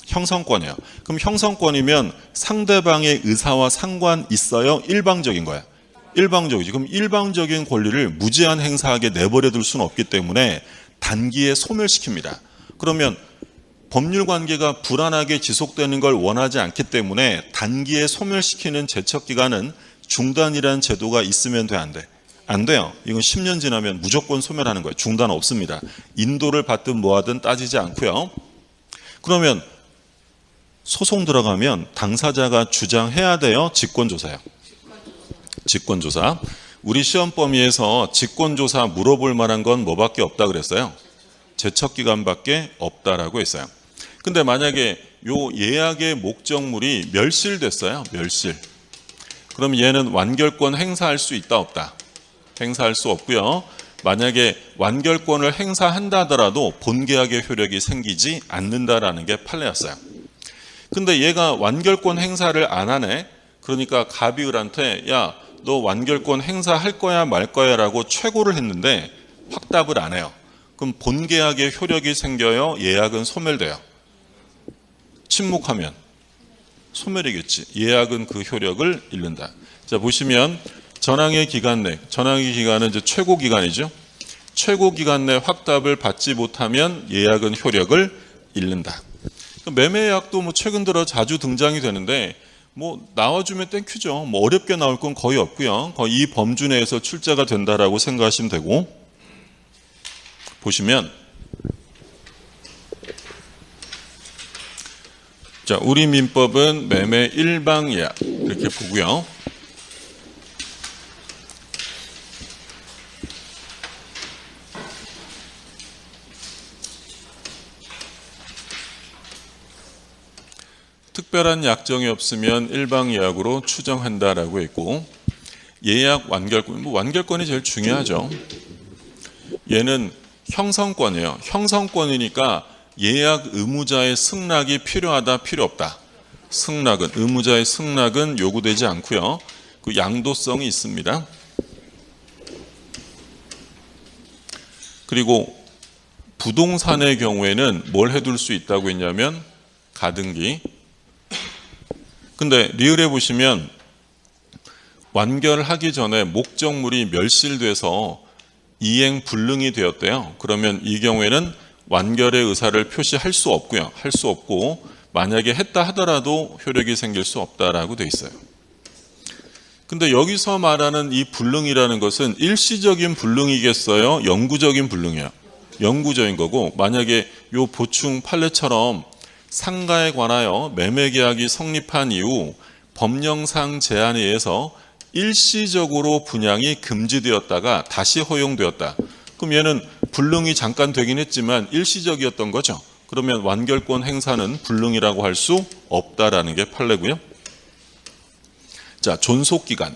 A: 형성권이에요. 그럼 형성권이면 상대방의 의사와 상관 있어요? 일방적인 거야. 일방적이지. 그럼 일방적인 권리를 무제한 행사하게 내버려둘 수는 없기 때문에 단기에 소멸시킵니다. 그러면 법률 관계가 불안하게 지속되는 걸 원하지 않기 때문에 단기에 소멸시키는 제척기간은 중단이라는 제도가 있으면 돼, 안 돼? 안 돼요. 이건 10년 지나면 무조건 소멸하는 거예요. 중단 없습니다. 인도를 받든 뭐하든 따지지 않고요. 그러면 소송 들어가면 당사자가 주장해야 돼요? 직권조사요? 직권조사. 우리 시험 범위에서 직권조사 물어볼 만한 건 뭐밖에 없다 그랬어요? 제척기간밖에 없다라고 했어요. 근데 만약에 요 예약의 목적물이 멸실됐어요. 멸실. 그럼 얘는 완결권 행사할 수 있다 없다? 행사할 수 없고요. 만약에 완결권을 행사한다 하더라도 본계약의 효력이 생기지 않는다라는 게 판례였어요. 근데 얘가 완결권 행사를 안 하네. 그러니까 가비을한테 야, 너 완결권 행사할 거야 말 거야 라고 최고를 했는데 확답을 안 해요. 그럼 본계약의 효력이 생겨요? 예약은 소멸돼요? 침묵하면 소멸이겠지. 예약은 그 효력을 잃는다. 자, 보시면 전항의 기간 내, 전항의 기간은 이제 최고 기간이죠. 최고 기간 내 확답을 받지 못하면 예약은 효력을 잃는다. 매매계약도 뭐 최근 들어 자주 등장이 되는데 뭐 나와주면 땡큐죠. 뭐 어렵게 나올 건 거의 없고요. 거의 이 범주 내에서 출제가 된다라고 생각하시면 되고, 보시면 자, 우리 민법은 매매 일방예약 이렇게 보고요. 특별한 약정이 없으면 일방예약으로 추정한다라고 했고, 예약 완결권, 뭐 완결권이 제일 중요하죠. 얘는 형성권이에요. 형성권이니까 예약 의무자의 승낙이 필요하다, 필요 없다. 승낙은, 의무자의 승낙은 요구되지 않고요. 그 양도성이 있습니다. 그리고 부동산의 경우에는 뭘 해둘 수 있다고 했냐면 가등기. 근데 리을에 보시면 완결하기 전에 목적물이 멸실돼서 이행 불능이 되었대요. 그러면 이 경우에는 완결의 의사를 표시할 수 없고요. 할 수 없고 만약에 했다 하더라도 효력이 생길 수 없다라고 돼 있어요. 근데 여기서 말하는 이 불능이라는 것은 일시적인 불능이겠어요? 영구적인 불능이에요. 영구적인 거고, 만약에 요 보충 판례처럼 상가에 관하여 매매계약이 성립한 이후 법령상 제한에 의해서 일시적으로 분양이 금지되었다가 다시 허용되었다. 그럼 얘는 불능이 잠깐 되긴 했지만 일시적이었던 거죠. 그러면 완결권 행사는 불능이라고 할 수 없다라는 게 판례고요. 자, 존속기간.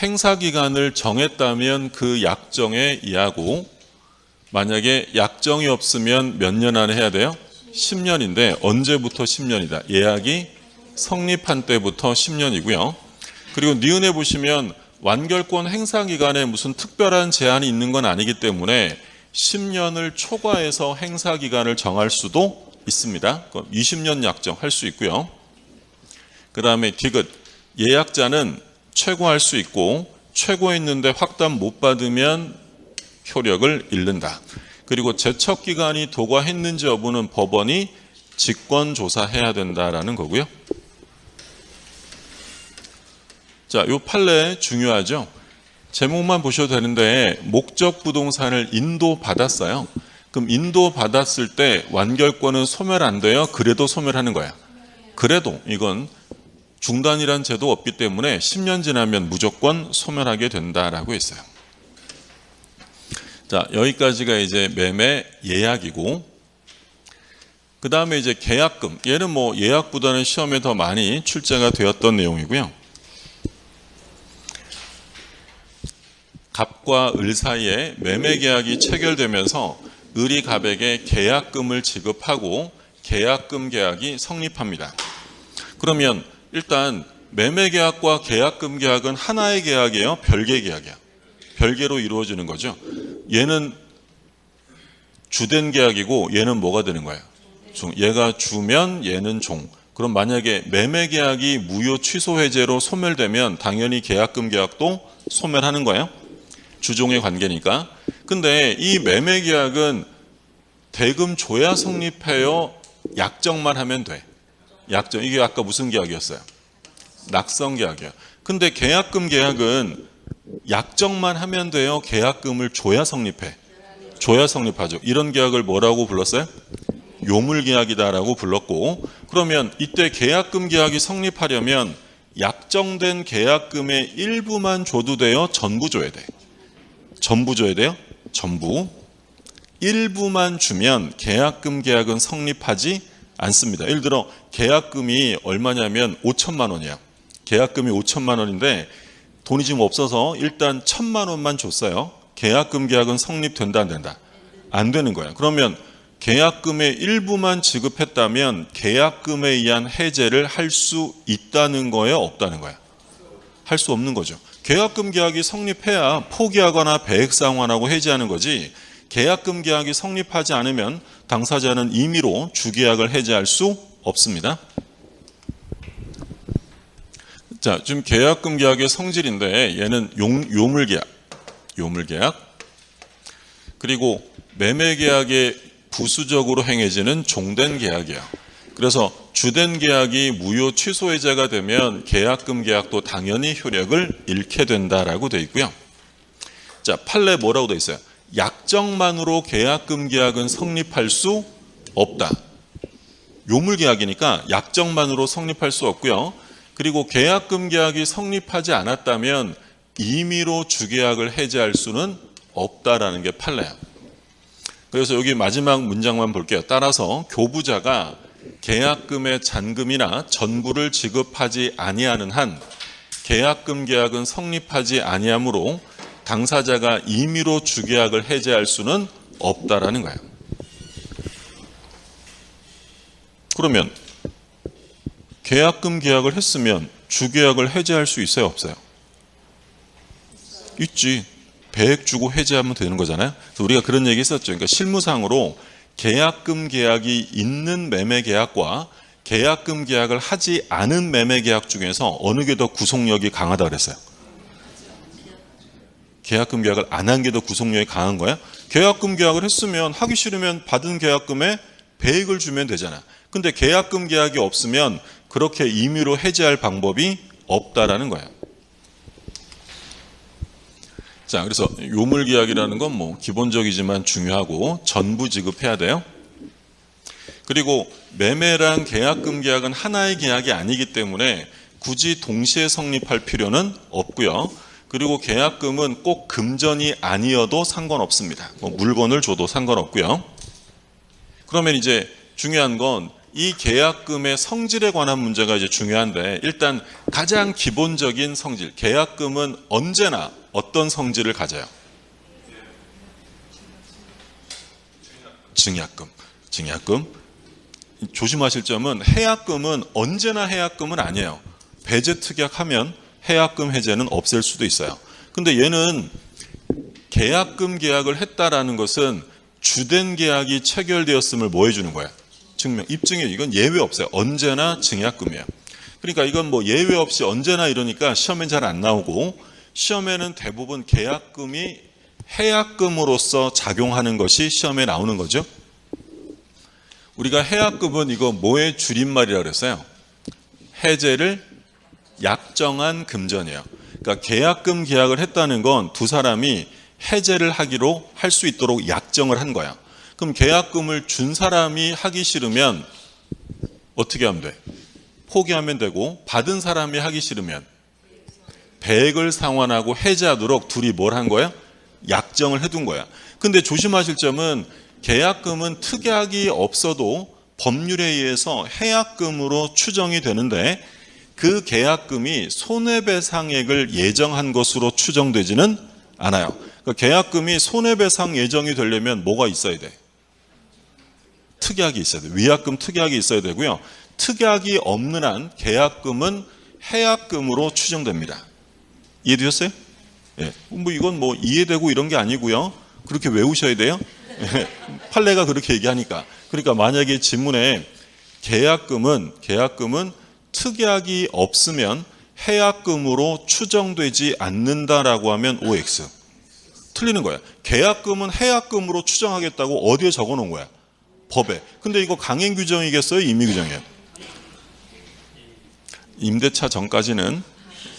A: 행사기간을 정했다면 그 약정에 의하고, 만약에 약정이 없으면 몇 년 안에 해야 돼요? 10년인데 언제부터 10년이다? 예약이 성립한 때부터 10년이고요. 그리고 니은에 보시면 완결권 행사 기간에 무슨 특별한 제한이 있는 건 아니기 때문에 10년을 초과해서 행사 기간을 정할 수도 있습니다. 20년 약정 할 수 있고요. 그 다음에 디귿, 예약자는 최고할 수 있고 최고했는데 확답 못 받으면 효력을 잃는다. 그리고 제척 기간이 도과했는지 여부는 법원이 직권 조사해야 된다라는 거고요. 자, 요 판례 중요하죠. 제목만 보셔도 되는데 목적 부동산을 인도받았어요. 그럼 인도받았을 때 완결권은 소멸 안 돼요? 그래도 소멸하는 거야. 그래도 이건 중단이란 제도 없기 때문에 10년 지나면 무조건 소멸하게 된다라고 했어요. 자, 여기까지가 이제 매매 예약이고, 그 다음에 이제 계약금. 얘는 뭐 예약보다는 시험에 더 많이 출제가 되었던 내용이고요. 갑과 을 사이에 매매 계약이 체결되면서 을이 갑에게 계약금을 지급하고 계약금 계약이 성립합니다. 그러면 일단 매매 계약과 계약금 계약은 하나의 계약이에요? 별개 계약이야? 별개로 이루어지는 거죠. 얘는 주된 계약이고 얘는 뭐가 되는 거예요? 종. 얘가 주면 얘는 종. 그럼 만약에 매매 계약이 무효 취소 해제로 소멸되면 당연히 계약금 계약도 소멸하는 거예요. 주종의 관계니까. 근데 이 매매 계약은 대금 줘야 성립해요? 약정만 하면 돼? 약정. 이게 아까 무슨 계약이었어요? 낙성 계약이에요. 근데 계약금 계약은 약정만 하면 돼요? 계약금을 줘야 성립해? 줘야 성립하죠. 이런 계약을 뭐라고 불렀어요? 요물 계약이다라고 불렀고, 그러면 이때 계약금 계약이 성립하려면 약정된 계약금의 일부만 줘도 돼요? 전부 줘야 돼? 전부 줘야 돼요? 전부. 일부만 주면 계약금 계약은 성립하지 않습니다. 예를 들어 계약금이 얼마냐면 5천만 원이야. 계약금이 5천만 원인데 돈이 지금 없어서 일단 1,000만 원만 줬어요. 계약금 계약은 성립된다 안 된다? 안 되는 거야. 그러면 계약금의 일부만 지급했다면 계약금에 의한 해제를 할 수 있다는 거예요? 없다는 거야? 할 수 없는 거죠. 계약금 계약이 성립해야 포기하거나 배액 상환하고 해제하는 거지, 계약금 계약이 성립하지 않으면 당사자는 임의로 주계약을 해제할 수 없습니다. 자, 지금 계약금 계약의 성질인데 얘는 요물계약, 요물계약. 그리고 매매계약의 부수적으로 행해지는 종된 계약이야. 그래서 주된 계약이 무효 취소 해제가 되면 계약금 계약도 당연히 효력을 잃게 된다라고 되어 있고요. 자, 판례 뭐라고 되어 있어요? 약정만으로 계약금 계약은 성립할 수 없다. 요물계약이니까 약정만으로 성립할 수 없고요. 그리고 계약금 계약이 성립하지 않았다면 임의로 주계약을 해제할 수는 없다라는 게 판례야. 그래서 여기 마지막 문장만 볼게요. 따라서 교부자가 계약금의 잔금이나 전부를 지급하지 아니하는 한 계약금 계약은 성립하지 아니하므로 당사자가 임의로 주계약을 해제할 수는 없다라는 거예요. 그러면 계약금 계약을 했으면 주계약을 해제할 수 있어요, 없어요? 있지. 배액 주고 해제하면 되는 거잖아요. 그래서 우리가 그런 얘기 했었죠. 그러니까 실무상으로 계약금 계약이 있는 매매 계약과 계약금 계약을 하지 않은 매매 계약 중에서 어느 게 더 구속력이 강하다 그랬어요? 계약금 계약을 안 한 게 더 구속력이 강한 거야? 계약금 계약을 했으면 하기 싫으면 받은 계약금에 배액을 주면 되잖아. 근데 계약금 계약이 없으면 그렇게 임의로 해제할 방법이 없다라는 거야. 자, 그래서 요물계약이라는 건 뭐 기본적이지만 중요하고 전부 지급해야 돼요. 그리고 매매랑 계약금 계약은 하나의 계약이 아니기 때문에 굳이 동시에 성립할 필요는 없고요. 그리고 계약금은 꼭 금전이 아니어도 상관없습니다. 뭐 물건을 줘도 상관없고요. 그러면 이제 중요한 건 이 계약금의 성질에 관한 문제가 이제 중요한데, 일단 가장 기본적인 성질, 계약금은 언제나 어떤 성질을 가져요? 증약금. 증약금. 조심하실 점은 해약금은 언제나 해약금은 아니에요. 배제 특약하면 해약금 해제는 없앨 수도 있어요. 근데 얘는 계약금 계약을 했다라는 것은 주된 계약이 체결되었음을 뭐 해주는 거야? 증명, 입증해. 이건 예외 없어요. 언제나 증약금이에요. 그러니까 이건 뭐 예외 없이 언제나 이러니까 시험엔 잘 안 나오고, 시험에는 대부분 계약금이 해약금으로서 작용하는 것이 시험에 나오는 거죠. 우리가 해약금은 이거 뭐의 줄임말이라고 그랬어요? 해제를 약정한 금전이에요. 그러니까 계약금 계약을 했다는 건 두 사람이 해제를 하기로 할 수 있도록 약정을 한 거야. 그럼 계약금을 준 사람이 하기 싫으면 어떻게 하면 돼? 포기하면 되고, 받은 사람이 하기 싫으면 배액을 상환하고 해제하도록 둘이 뭘 한 거야? 약정을 해둔 거야. 근데 조심하실 점은 계약금은 특약이 없어도 법률에 의해서 해약금으로 추정이 되는데 그 계약금이 손해배상액을 예정한 것으로 추정되지는 않아요. 그러니까 계약금이 손해배상 예정이 되려면 뭐가 있어야 돼? 특약이 있어야 돼. 위약금 특약이 있어야 되고요. 특약이 없는 한 계약금은 해약금으로 추정됩니다. 이해되셨어요? 예. 뭐 이건 뭐 이해되고 이런 게 아니고요. 그렇게 외우셔야 돼요. 예. 판례가 그렇게 얘기하니까. 그러니까 만약에 지문에 계약금은 특약이 없으면 해약금으로 추정되지 않는다라고 하면 OX. 틀리는 거야. 계약금은 해약금으로 추정하겠다고 어디에 적어 놓은 거야? 법에. 근데 이거 강행 규정이겠어요? 임의 규정이에요? 임대차 전까지는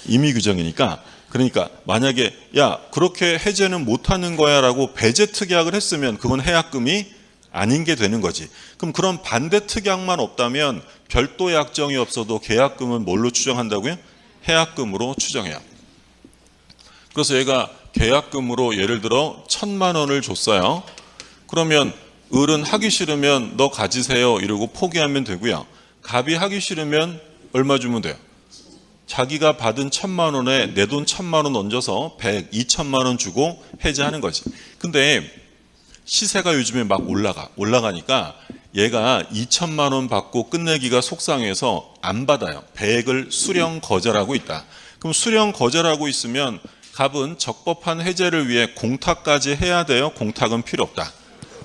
A: 임의 규정이니까, 그러니까 만약에 야 그렇게 해제는 못하는 거야 라고 배제 특약을 했으면 그건 해약금이 아닌 게 되는 거지. 그럼 그런 반대 특약만 없다면 별도 약정이 없어도 계약금은 뭘로 추정한다고요? 해약금으로 추정해요. 그래서 얘가 계약금으로 예를 들어 1,000만 원을 줬어요. 그러면 을은 하기 싫으면 너 가지세요 이러고 포기하면 되고요. 갑이 하기 싫으면 얼마 주면 돼요? 자기가 받은 1,000만 원에 내 돈 1,000만 원 얹어서 100, 2,000만 원 주고 해제하는 거지. 근데 시세가 요즘에 막 올라가니까 얘가 2,000만 원 받고 끝내기가 속상해서 안 받아요. 100을 수령 거절하고 있다. 그럼 수령 거절하고 있으면 갑은 적법한 해제를 위해 공탁까지 해야 돼요? 공탁은 필요 없다.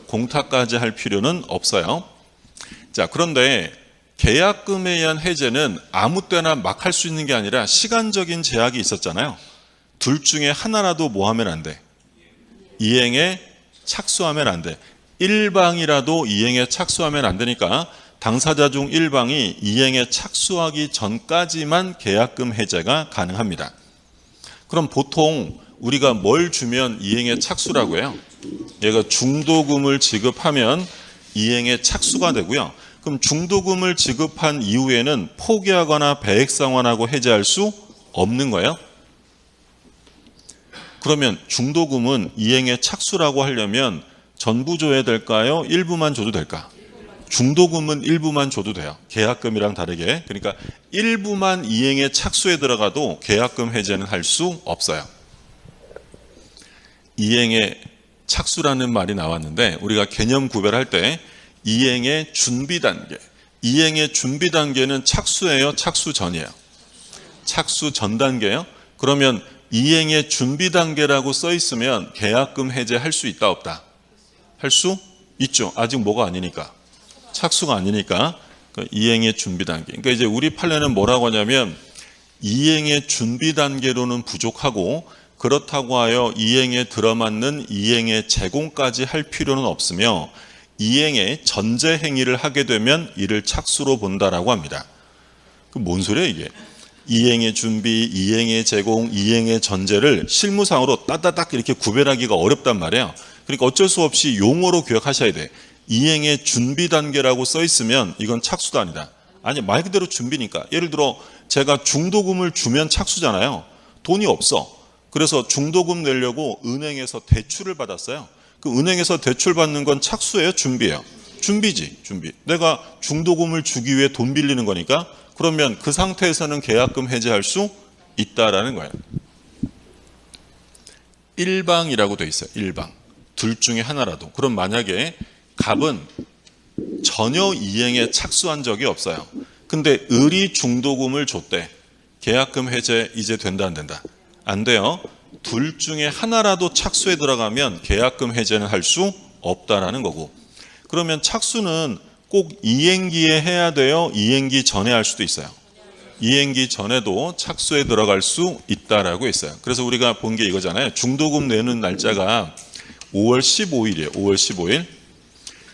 A: 공탁까지 할 필요는 없어요. 자, 그런데 계약금에 의한 해제는 아무 때나 막 할 수 있는 게 아니라 시간적인 제약이 있었잖아요. 둘 중에 하나라도 뭐 하면 안 돼? 이행에 착수하면 안 돼. 일방이라도 이행에 착수하면 안 되니까 당사자 중 일방이 이행에 착수하기 전까지만 계약금 해제가 가능합니다. 그럼 보통 우리가 뭘 주면 이행에 착수라고 해요? 얘가 중도금을 지급하면 이행에 착수가 되고요. 그럼 중도금을 지급한 이후에는 포기하거나 배액 상환하고 해제할 수 없는 거예요. 그러면 중도금은 이행에 착수라고 하려면 전부 줘야 될까요? 일부만 줘도 될까? 중도금은 일부만 줘도 돼요. 계약금이랑 다르게. 그러니까 일부만 이행에 착수에 들어가도 계약금 해제는 할 수 없어요. 이행에 착수라는 말이 나왔는데 우리가 개념 구별할 때 이행의 준비 단계. 이행의 준비 단계는 착수예요? 착수 전이에요? 착수 전 단계예요? 그러면 이행의 준비 단계라고 써 있으면 계약금 해제할 수 있다 없다? 할 수 있죠. 아직 뭐가 아니니까. 착수가 아니니까. 이행의 준비 단계. 그러니까 이제 우리 판례는 뭐라고 하냐면 이행의 준비 단계로는 부족하고 그렇다고 하여 이행에 들어맞는 이행의 제공까지 할 필요는 없으며 이행의 전제 행위를 하게 되면 이를 착수로 본다라고 합니다. 그 뭔 소리야 이게? 이행의 준비, 이행의 제공, 이행의 전제를 실무상으로 따다닥 이렇게 구별하기가 어렵단 말이에요. 그러니까 어쩔 수 없이 용어로 기억하셔야 돼. 이행의 준비 단계라고 써 있으면 이건 착수도 아니다. 아니 말 그대로 준비니까. 예를 들어 제가 중도금을 주면 착수잖아요. 돈이 없어. 그래서 중도금 내려고 은행에서 대출을 받았어요. 그 은행에서 대출 받는 건 착수예요? 준비예요? 준비지, 준비. 내가 중도금을 주기 위해 돈 빌리는 거니까 그러면 그 상태에서는 계약금 해제할 수 있다라는 거예요. 일방이라고 돼 있어요. 일방. 둘 중에 하나라도. 그럼 만약에 갑은 전혀 이행에 착수한 적이 없어요. 근데 을이 중도금을 줬대. 계약금 해제 이제 된다 안 된다? 안 돼요. 둘 중에 하나라도 착수에 들어가면 계약금 해제는 할 수 없다라는 거고. 그러면 착수는 꼭 이행기에 해야 돼요? 이행기 전에 할 수도 있어요. 이행기 전에도 착수에 들어갈 수 있다라고 했어요. 그래서 우리가 본 게 이거잖아요. 중도금 내는 날짜가 5월 15일이에요. 5월 15일.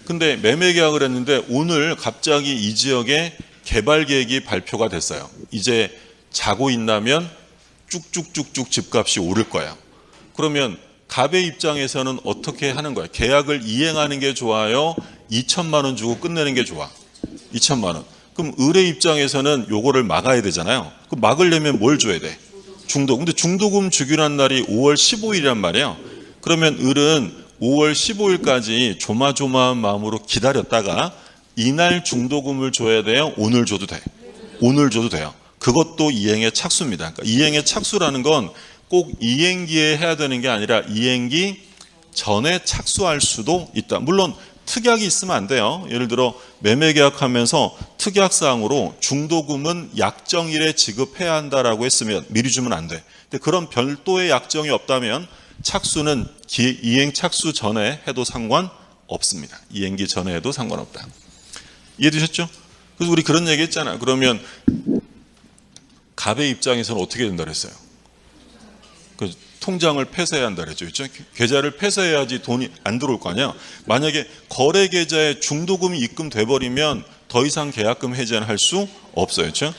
A: 근데 매매 계약을 했는데 오늘 갑자기 이 지역에 개발 계획이 발표가 됐어요. 이제 자고 있나면 쭉쭉쭉쭉 집값이 오를 거야. 그러면 갑의 입장에서는 어떻게 하는 거야? 계약을 이행하는 게 좋아요? 2천만 원 주고 끝내는 게 좋아? 2천만 원. 그럼 을의 입장에서는 요거를 막아야 되잖아요. 그럼 막으려면 뭘 줘야 돼? 중도금. 근데 중도금 주기로 한 날이 5월 15일이란 말이에요. 그러면 을은 5월 15일까지 조마조마한 마음으로 기다렸다가 이날 중도금을 줘야 돼요? 오늘 줘도 돼? 오늘 줘도 돼요. 그것도 이행의 착수입니다. 그러니까 이행의 착수라는 건 꼭 이행기에 해야 되는 게 아니라 이행기 전에 착수할 수도 있다. 물론 특약이 있으면 안 돼요. 예를 들어 매매 계약하면서 특약사항으로 중도금은 약정일에 지급해야 한다라고 했으면 미리 주면 안 돼. 근데 그런 별도의 약정이 없다면 착수는 이행 착수 전에 해도 상관없습니다. 이행기 전에 해도 상관없다. 이해되셨죠? 그래서 우리 그런 얘기 했잖아요. 그러면 갑의 입장에서는 어떻게 된다 그랬어요? 그 통장을 폐쇄해야 한다 그랬죠. 그렇죠? 계좌를 폐쇄해야지 돈이 안 들어올 거 아니야. 만약에 거래 계좌에 중도금이 입금돼 버리면 더 이상 계약금 해제는 할 수 없어요. 그렇죠?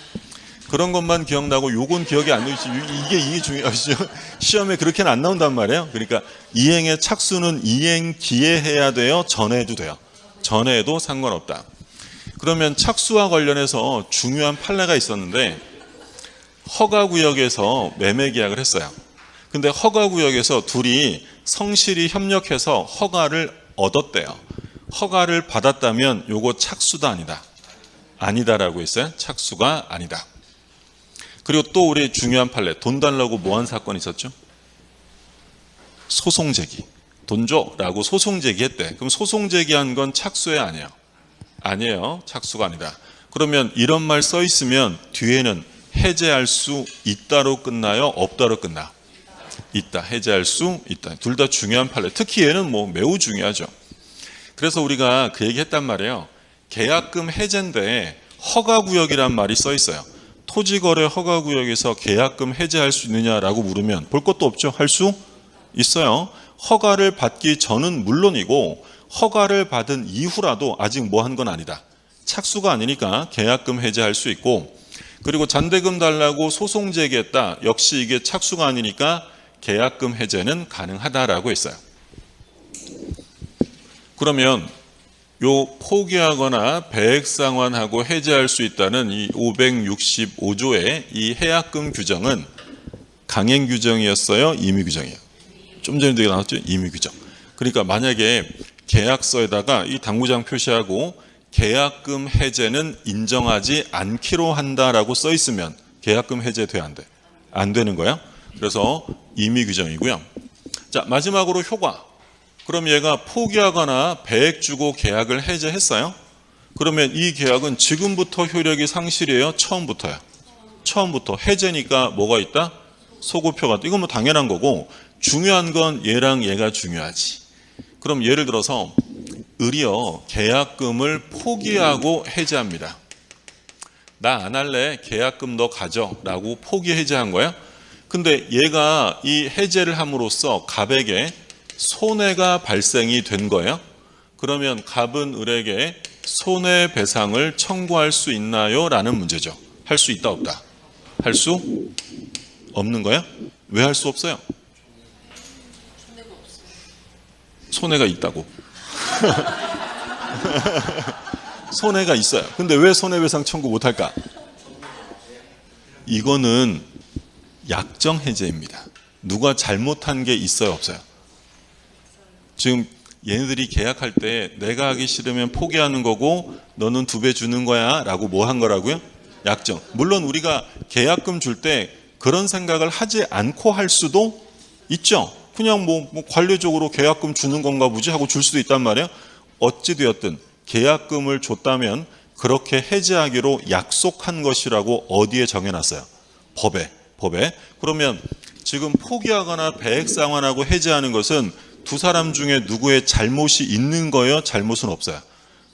A: 그런 것만 기억나고 요건 기억이 안 나지. 이게 중요하죠. 시험에 그렇게는 안 나온단 말이에요. 그러니까 이행의 착수는 이행기에 해야 돼요? 전에 해도 돼요? 전에 해도 상관없다. 그러면 착수와 관련해서 중요한 판례가 있었는데 허가구역에서 매매 계약을 했어요. 근데 허가구역에서 둘이 성실히 협력해서 허가를 얻었대요. 허가를 받았다면 요거 착수도 아니다. 아니다라고 했어요. 착수가 아니다. 그리고 또 우리 중요한 판례, 돈 달라고 뭐한 사건이 있었죠? 소송 제기. 돈 줘라고 소송 제기했대. 그럼 소송 제기한 건 착수예요, 아니에요? 아니에요. 착수가 아니다. 그러면 이런 말 써 있으면 뒤에는 해제할 수 있다로 끝나요? 없다로 끝나? 있다. 해제할 수 있다. 둘 다 중요한 판례. 특히 얘는 뭐 매우 중요하죠. 그래서 우리가 그 얘기 했단 말이에요. 계약금 해제인데 허가구역이란 말이 써 있어요. 토지거래 허가구역에서 계약금 해제할 수 있느냐라고 물으면 볼 것도 없죠. 할 수 있어요. 허가를 받기 전은 물론이고 허가를 받은 이후라도 아직 뭐 한 건 아니다. 착수가 아니니까 계약금 해제할 수 있고, 그리고 잔대금 달라고 소송 제기했다. 역시 이게 착수가 아니니까 계약금 해제는 가능하다라고 했어요. 그러면 요 포기하거나 배액상환하고 해제할 수 있다는 이 565조의 이 해약금 규정은 강행 규정이었어요? 임의 규정이에요? 좀 전에도 나왔죠? 임의 규정. 그러니까 만약에 계약서에다가 이 당구장 표시하고 계약금 해제는 인정하지 않기로 한다라고 써 있으면 계약금 해제 돼 안 돼? 안 되는 거야. 그래서 임의 규정이고요. 자, 마지막으로 효과. 그럼 얘가 포기하거나 배액 주고 계약을 해제했어요. 그러면 이 계약은 지금부터 효력이 상실이에요? 처음부터요? 처음부터. 해제니까 뭐가 있다? 소급표가 있다. 이건 뭐 당연한 거고, 중요한 건 얘랑 얘가 중요하지. 그럼 예를 들어서 을이요, 계약금을 포기하고 해제합니다. 나 안 할래, 계약금 너 가져 라고 포기 해제한 거야. 근데 얘가 이 해제를 함으로써 갑에게 손해가 발생이 된 거예요. 그러면 갑은 을에게 손해배상을 청구할 수 있나요? 라는 문제죠. 할 수 있다 없다? 할 수 없는 거야? 왜 할 수 없어요? 손해가 있다고. 손해가 있어요. 근데 왜 손해배상 청구 못할까? 이거는 약정해제입니다. 누가 잘못한 게 있어요 없어요? 지금 얘네들이 계약할 때 내가 하기 싫으면 포기하는 거고 너는 2배 주는 거야 라고 뭐 한 거라고요? 약정. 물론 우리가 계약금 줄 때 그런 생각을 하지 않고 할 수도 있죠. 그냥 뭐 관례적으로 계약금 주는 건가 보지 하고 줄 수도 있단 말이에요. 어찌되었든 계약금을 줬다면 그렇게 해제하기로 약속한 것이라고 어디에 정해놨어요? 법에. 그러면 지금 포기하거나 배액상환하고 해제하는 것은 두 사람 중에 누구의 잘못이 있는 거예요? 잘못은 없어요?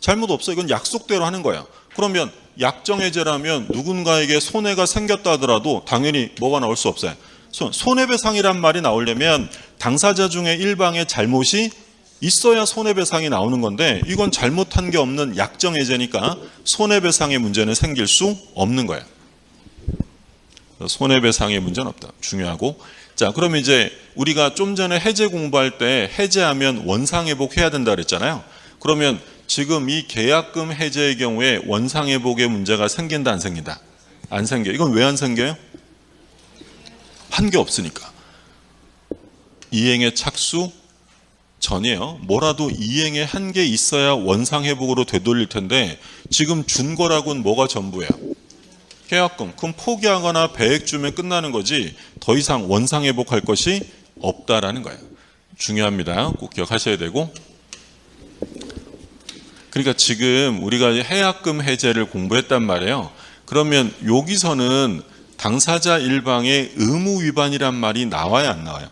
A: 잘못 없어요. 이건 약속대로 하는 거예요. 그러면 약정해제라면 누군가에게 손해가 생겼다 하더라도 당연히 뭐가 나올 수 없어요. 손해배상이란 말이 나오려면 당사자 중에 일방의 잘못이 있어야 손해배상이 나오는 건데 이건 잘못한 게 없는 약정해제니까 손해배상의 문제는 생길 수 없는 거예요. 손해배상의 문제는 없다. 중요하고. 자, 그럼 이제 우리가 좀 전에 해제 공부할 때 해제하면 원상회복 해야 된다 그랬잖아요. 그러면 지금 이 계약금 해제의 경우에 원상회복의 문제가 생긴다 안 생긴다? 안 생겨요. 이건 왜 안 생겨요? 한 게 없으니까. 이행의 착수 전이에요. 뭐라도 이행에 한 게 있어야 원상회복으로 되돌릴 텐데 지금 준 거라고는 뭐가 전부예요? 계약금. 그럼 포기하거나 배액 주면 끝나는 거지 더 이상 원상회복할 것이 없다라는 거예요. 중요합니다. 꼭 기억하셔야 되고. 그러니까 지금 우리가 해약금 해제를 공부했단 말이에요. 그러면 여기서는 당사자 일방의 의무 위반이란 말이 나와야 안 나와요?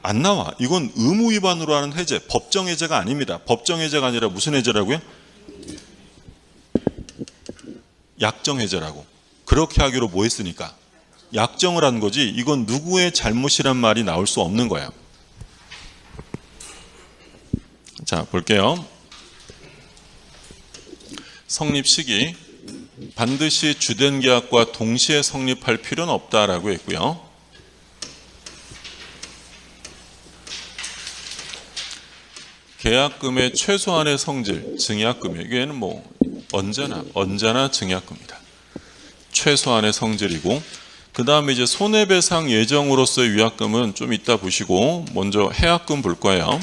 A: 안 나와. 이건 의무 위반으로 하는 해제, 법정 해제가 아닙니다. 법정 해제가 아니라 무슨 해제라고요? 약정 해제라고. 그렇게 하기로 뭐 했으니까? 약정을 한 거지. 이건 누구의 잘못이란 말이 나올 수 없는 거예요. 자, 볼게요. 성립 시기. 반드시 주된 계약과 동시에 성립할 필요는 없다라고 했고요. 계약금의 최소한의 성질, 증약금이에요. 이게는 뭐 언제나 증약금입니다. 최소한의 성질이고, 그 다음에 이제 손해배상 예정으로서의 위약금은 좀 이따 보시고 먼저 해약금 볼 거예요.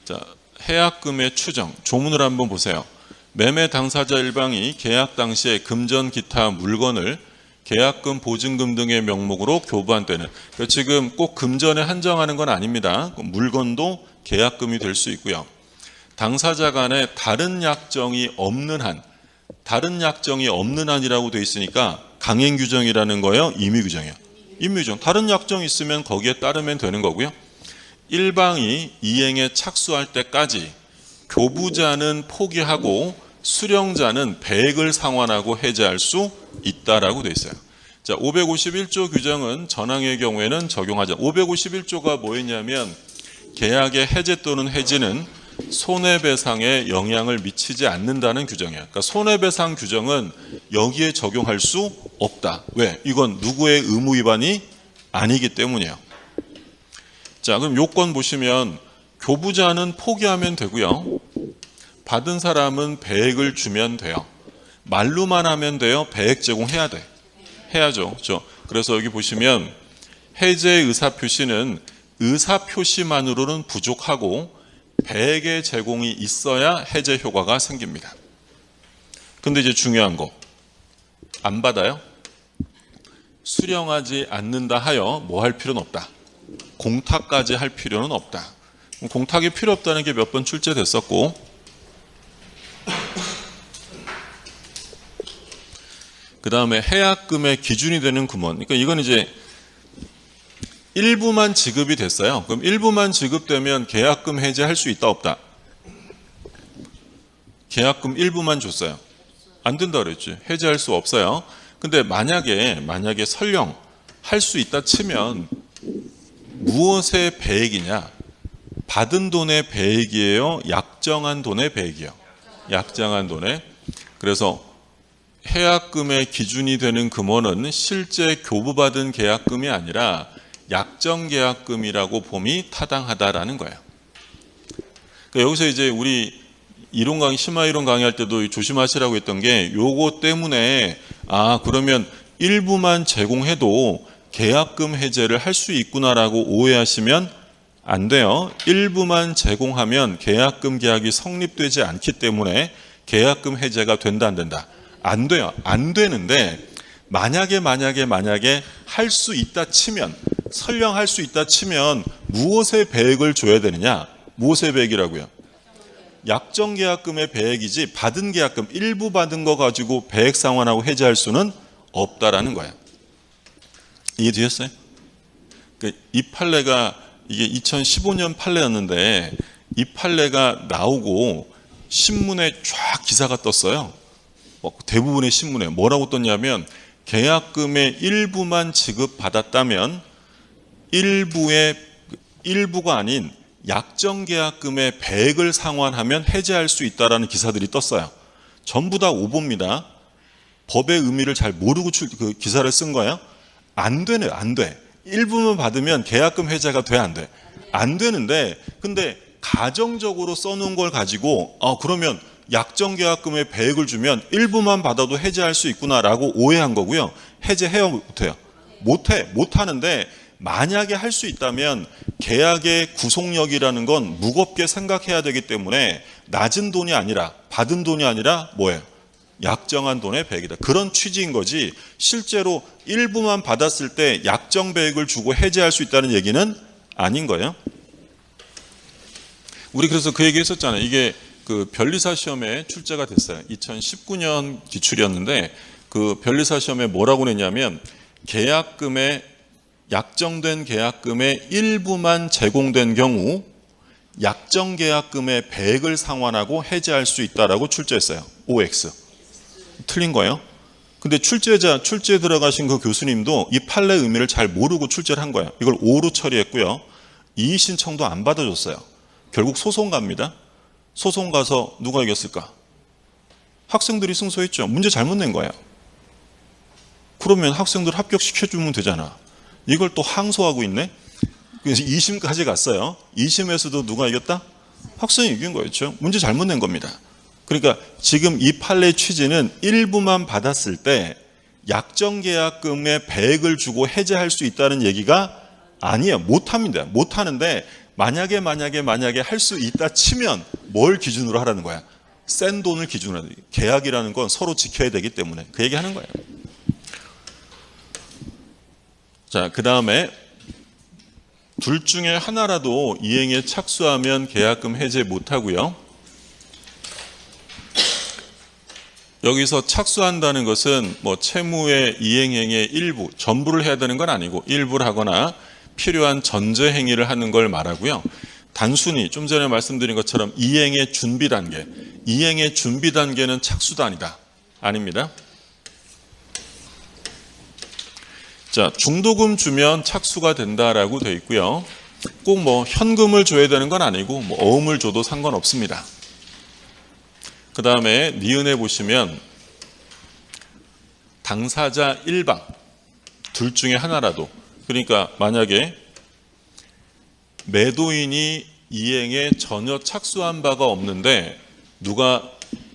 A: 자, 해약금의 추정 조문을 한번 보세요. 매매 당사자 일방이 계약 당시에 금전 기타 물건을 계약금, 보증금 등의 명목으로 교부한 때는, 그러니까 지금 꼭 금전에 한정하는 건 아닙니다. 물건도 계약금이 될 수 있고요. 당사자 간에 다른 약정이 없는 한, 다른 약정이 없는 한이라고 돼 있으니까 강행 규정이라는 거예요? 임의 규정이에요? 임의 규정. 다른 약정이 있으면 거기에 따르면 되는 거고요. 일방이 이행에 착수할 때까지 교부자는 포기하고 수령자는 배액을 상환하고 해제할 수 있다라고 돼 있어요. 자, 551조 규정은 전항의 경우에는 적용하자. 551조가 뭐였냐면 계약의 해제 또는 해지는 손해배상에 영향을 미치지 않는다는 규정이에요. 그러니까 손해배상 규정은 여기에 적용할 수 없다. 왜? 이건 누구의 의무 위반이 아니기 때문이에요. 자, 그럼 요건 보시면 교부자는 포기하면 되고요. 받은 사람은 배액을 주면 돼요. 말로만 하면 돼요? 배액 제공해야 돼. 해야죠. 그렇죠? 그래서 여기 보시면 해제 의사표시는 의사표시만으로는 부족하고 배액의 제공이 있어야 해제 효과가 생깁니다. 근데 이제 중요한 거, 안 받아요? 수령하지 않는다 하여 뭐 할 필요는 없다. 공탁까지 할 필요는 없다. 공탁이 필요 없다는 게 몇 번 출제됐었고, 그 다음에 해약금의 기준이 되는 금원. 그러니까 이건 이제 일부만 지급이 됐어요. 그럼 일부만 지급되면 계약금 해제할 수 있다 없다? 계약금 일부만 줬어요. 안 된다 그랬지. 해제할 수 없어요. 근데 만약에 설령 할 수 있다 치면 무엇의 배액이냐? 받은 돈의 배액이에요? 약정한 돈의 배액이에요? 약정한 돈의. 그래서 해약금의 기준이 되는 금원은 실제 교부받은 계약금이 아니라 약정계약금이라고 봄이 타당하다라는 거예요. 그러니까 여기서 이제 우리 이론 강의, 심화 이론 강의할 때도 조심하시라고 했던 게 요거 때문에 그러면 일부만 제공해도 계약금 해제를 할 수 있구나라고 오해하시면 안 돼요. 일부만 제공하면 계약금 계약이 성립되지 않기 때문에 계약금 해제가 된다 안 된다? 안 돼요. 안 되는데 만약에 할 수 있다 치면, 설령 할 수 있다 치면 무엇의 배액을 줘야 되느냐? 무엇의 배액이라고요? 약정계약금의 배액이지 받은 계약금 일부 받은 거 가지고 배액 상환하고 해제할 수는 없다라는 거예요. 이해되셨어요? 이 판례가 이게 2015년 판례였는데 이 판례가 나오고 신문에 쫙 기사가 떴어요. 대부분의 신문에 뭐라고 떴냐면 계약금의 일부만 지급받았다면 일부가 아닌 약정계약금의 100을 상환하면 해제할 수 있다라는 기사들이 떴어요. 전부 다 오보입니다. 법의 의미를 잘 모르고 그 기사를 쓴 거예요. 안 되네, 안 돼. 일부만 받으면 계약금 해제가 돼, 안 돼? 안 되는데, 근데 가정적으로 써놓은 걸 가지고 그러면 약정계약금의 100을 주면 일부만 받아도 해제할 수 있구나라고 오해한 거고요. 해제해요, 못해요? 못하는데 만약에 할 수 있다면 계약의 구속력이라는 건 무겁게 생각해야 되기 때문에 낮은 돈이 아니라 받은 돈이 아니라 뭐예요? 약정한 돈의 100이다. 그런 취지인 거지 실제로 일부만 받았을 때 약정 100을 주고 해제할 수 있다는 얘기는 아닌 거예요. 우리 그래서 그 얘기 했었잖아요. 이게 그 변리사 시험에 출제가 됐어요. 2019년 기출이었는데 그 변리사 시험에 뭐라고 냈냐면 계약금의 약정된 계약금의 일부만 제공된 경우 약정계약금의 100을 상환하고 해제할 수 있다라고 출제했어요. OX. 틀린 거예요. 근데 출제에 들어가신 그 교수님도 이 판례 의미를 잘 모르고 출제를 한 거예요. 이걸 O로 처리했고요. 이의 신청도 안 받아줬어요. 결국 소송 갑니다. 소송 가서 누가 이겼을까? 학생들이 승소했죠. 문제 잘못 낸 거예요. 그러면 학생들 합격시켜주면 되잖아. 이걸 또 항소하고 있네. 그래서 2심까지 갔어요. 2심에서도 누가 이겼다? 학생이 이긴 거였죠. 문제 잘못 낸 겁니다. 그러니까 지금 이 판례 취지는 일부만 받았을 때 약정계약금의 100을 주고 해제할 수 있다는 얘기가 아니에요. 못합니다. 못하는데 만약에 할 수 있다 치면 뭘 기준으로 하라는 거야? 센 돈을 기준으로 하는 거야. 계약이라는 건 서로 지켜야 되기 때문에 그 얘기 하는 거예요. 자, 그 다음에 둘 중에 하나라도 이행에 착수하면 계약금 해제 못하고요. 여기서 착수한다는 것은 뭐 채무의 이행행의 일부, 전부를 해야 되는 건 아니고 일부를 하거나 필요한 전제 행위를 하는 걸 말하고요. 단순히 좀 전에 말씀드린 것처럼 이행의 준비 단계, 이행의 준비 단계는 착수도 아닙니다. 자, 중도금 주면 착수가 된다라고 되어 있고요. 꼭 뭐 현금을 줘야 되는 건 아니고 뭐 어음을 줘도 상관없습니다. 그 다음에 니은에 보시면 당사자 일방, 둘 중에 하나라도, 그러니까 만약에 매도인이 이행에 전혀 착수한 바가 없는데 누가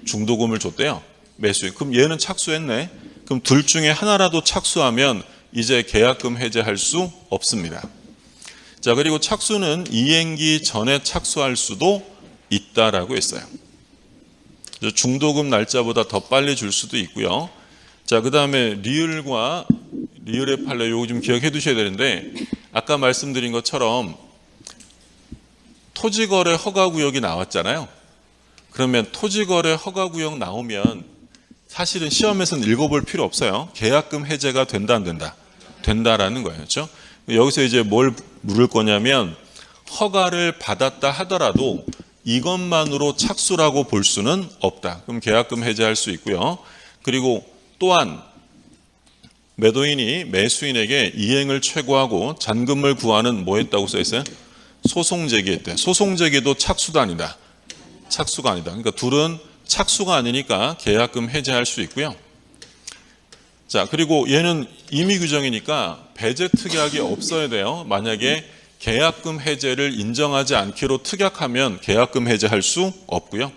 A: 중도금을 줬대요? 매수인. 그럼 얘는 착수했네. 그럼 둘 중에 하나라도 착수하면 이제 계약금 해제할 수 없습니다. 자, 그리고 착수는 이행기 전에 착수할 수도 있다라고 했어요. 중도금 날짜보다 더 빨리 줄 수도 있고요. 자, 그 다음에 리을의 판례 요거 좀 기억해 두셔야 되는데 아까 말씀드린 것처럼 토지거래 허가구역이 나왔잖아요. 그러면 토지거래 허가구역 나오면 사실은 시험에서는 읽어볼 필요 없어요. 계약금 해제가 된다 안 된다? 된다라는 거예요. 그렇죠? 여기서 이제 뭘 물을 거냐면 허가를 받았다 하더라도 이것만으로 착수라고 볼 수는 없다. 그럼 계약금 해제할 수 있고요. 그리고 또한 매도인이 매수인에게 이행을 최고하고 잔금을 구하는 뭐 했다고 써 있어요? 소송 제기했대. 소송 제기도 착수도 아니다. 착수가 아니다. 그러니까 둘은 착수가 아니니까 계약금 해제할 수 있고요. 자, 그리고 얘는 임의 규정이니까 배제 특약이 없어야 돼요. 만약에 계약금 해제를 인정하지 않기로 특약하면 계약금 해제할 수 없고요.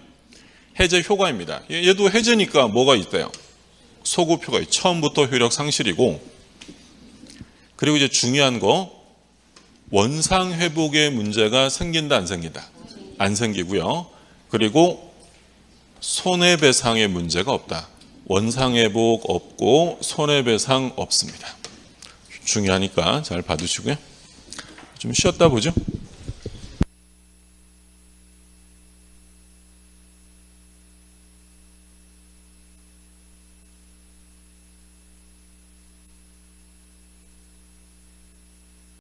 A: 해제 효과입니다. 얘도 해제니까 뭐가 있대요? 소급효가 있어요. 처음부터 효력 상실이고, 그리고 이제 중요한 거 원상 회복의 문제가 생긴다 안 생긴다? 안 생기고요. 그리고 손해배상의 문제가 없다. 원상회복 없고 손해배상 없습니다. 중요하니까 잘 봐두시고요. 좀 쉬었다 보죠.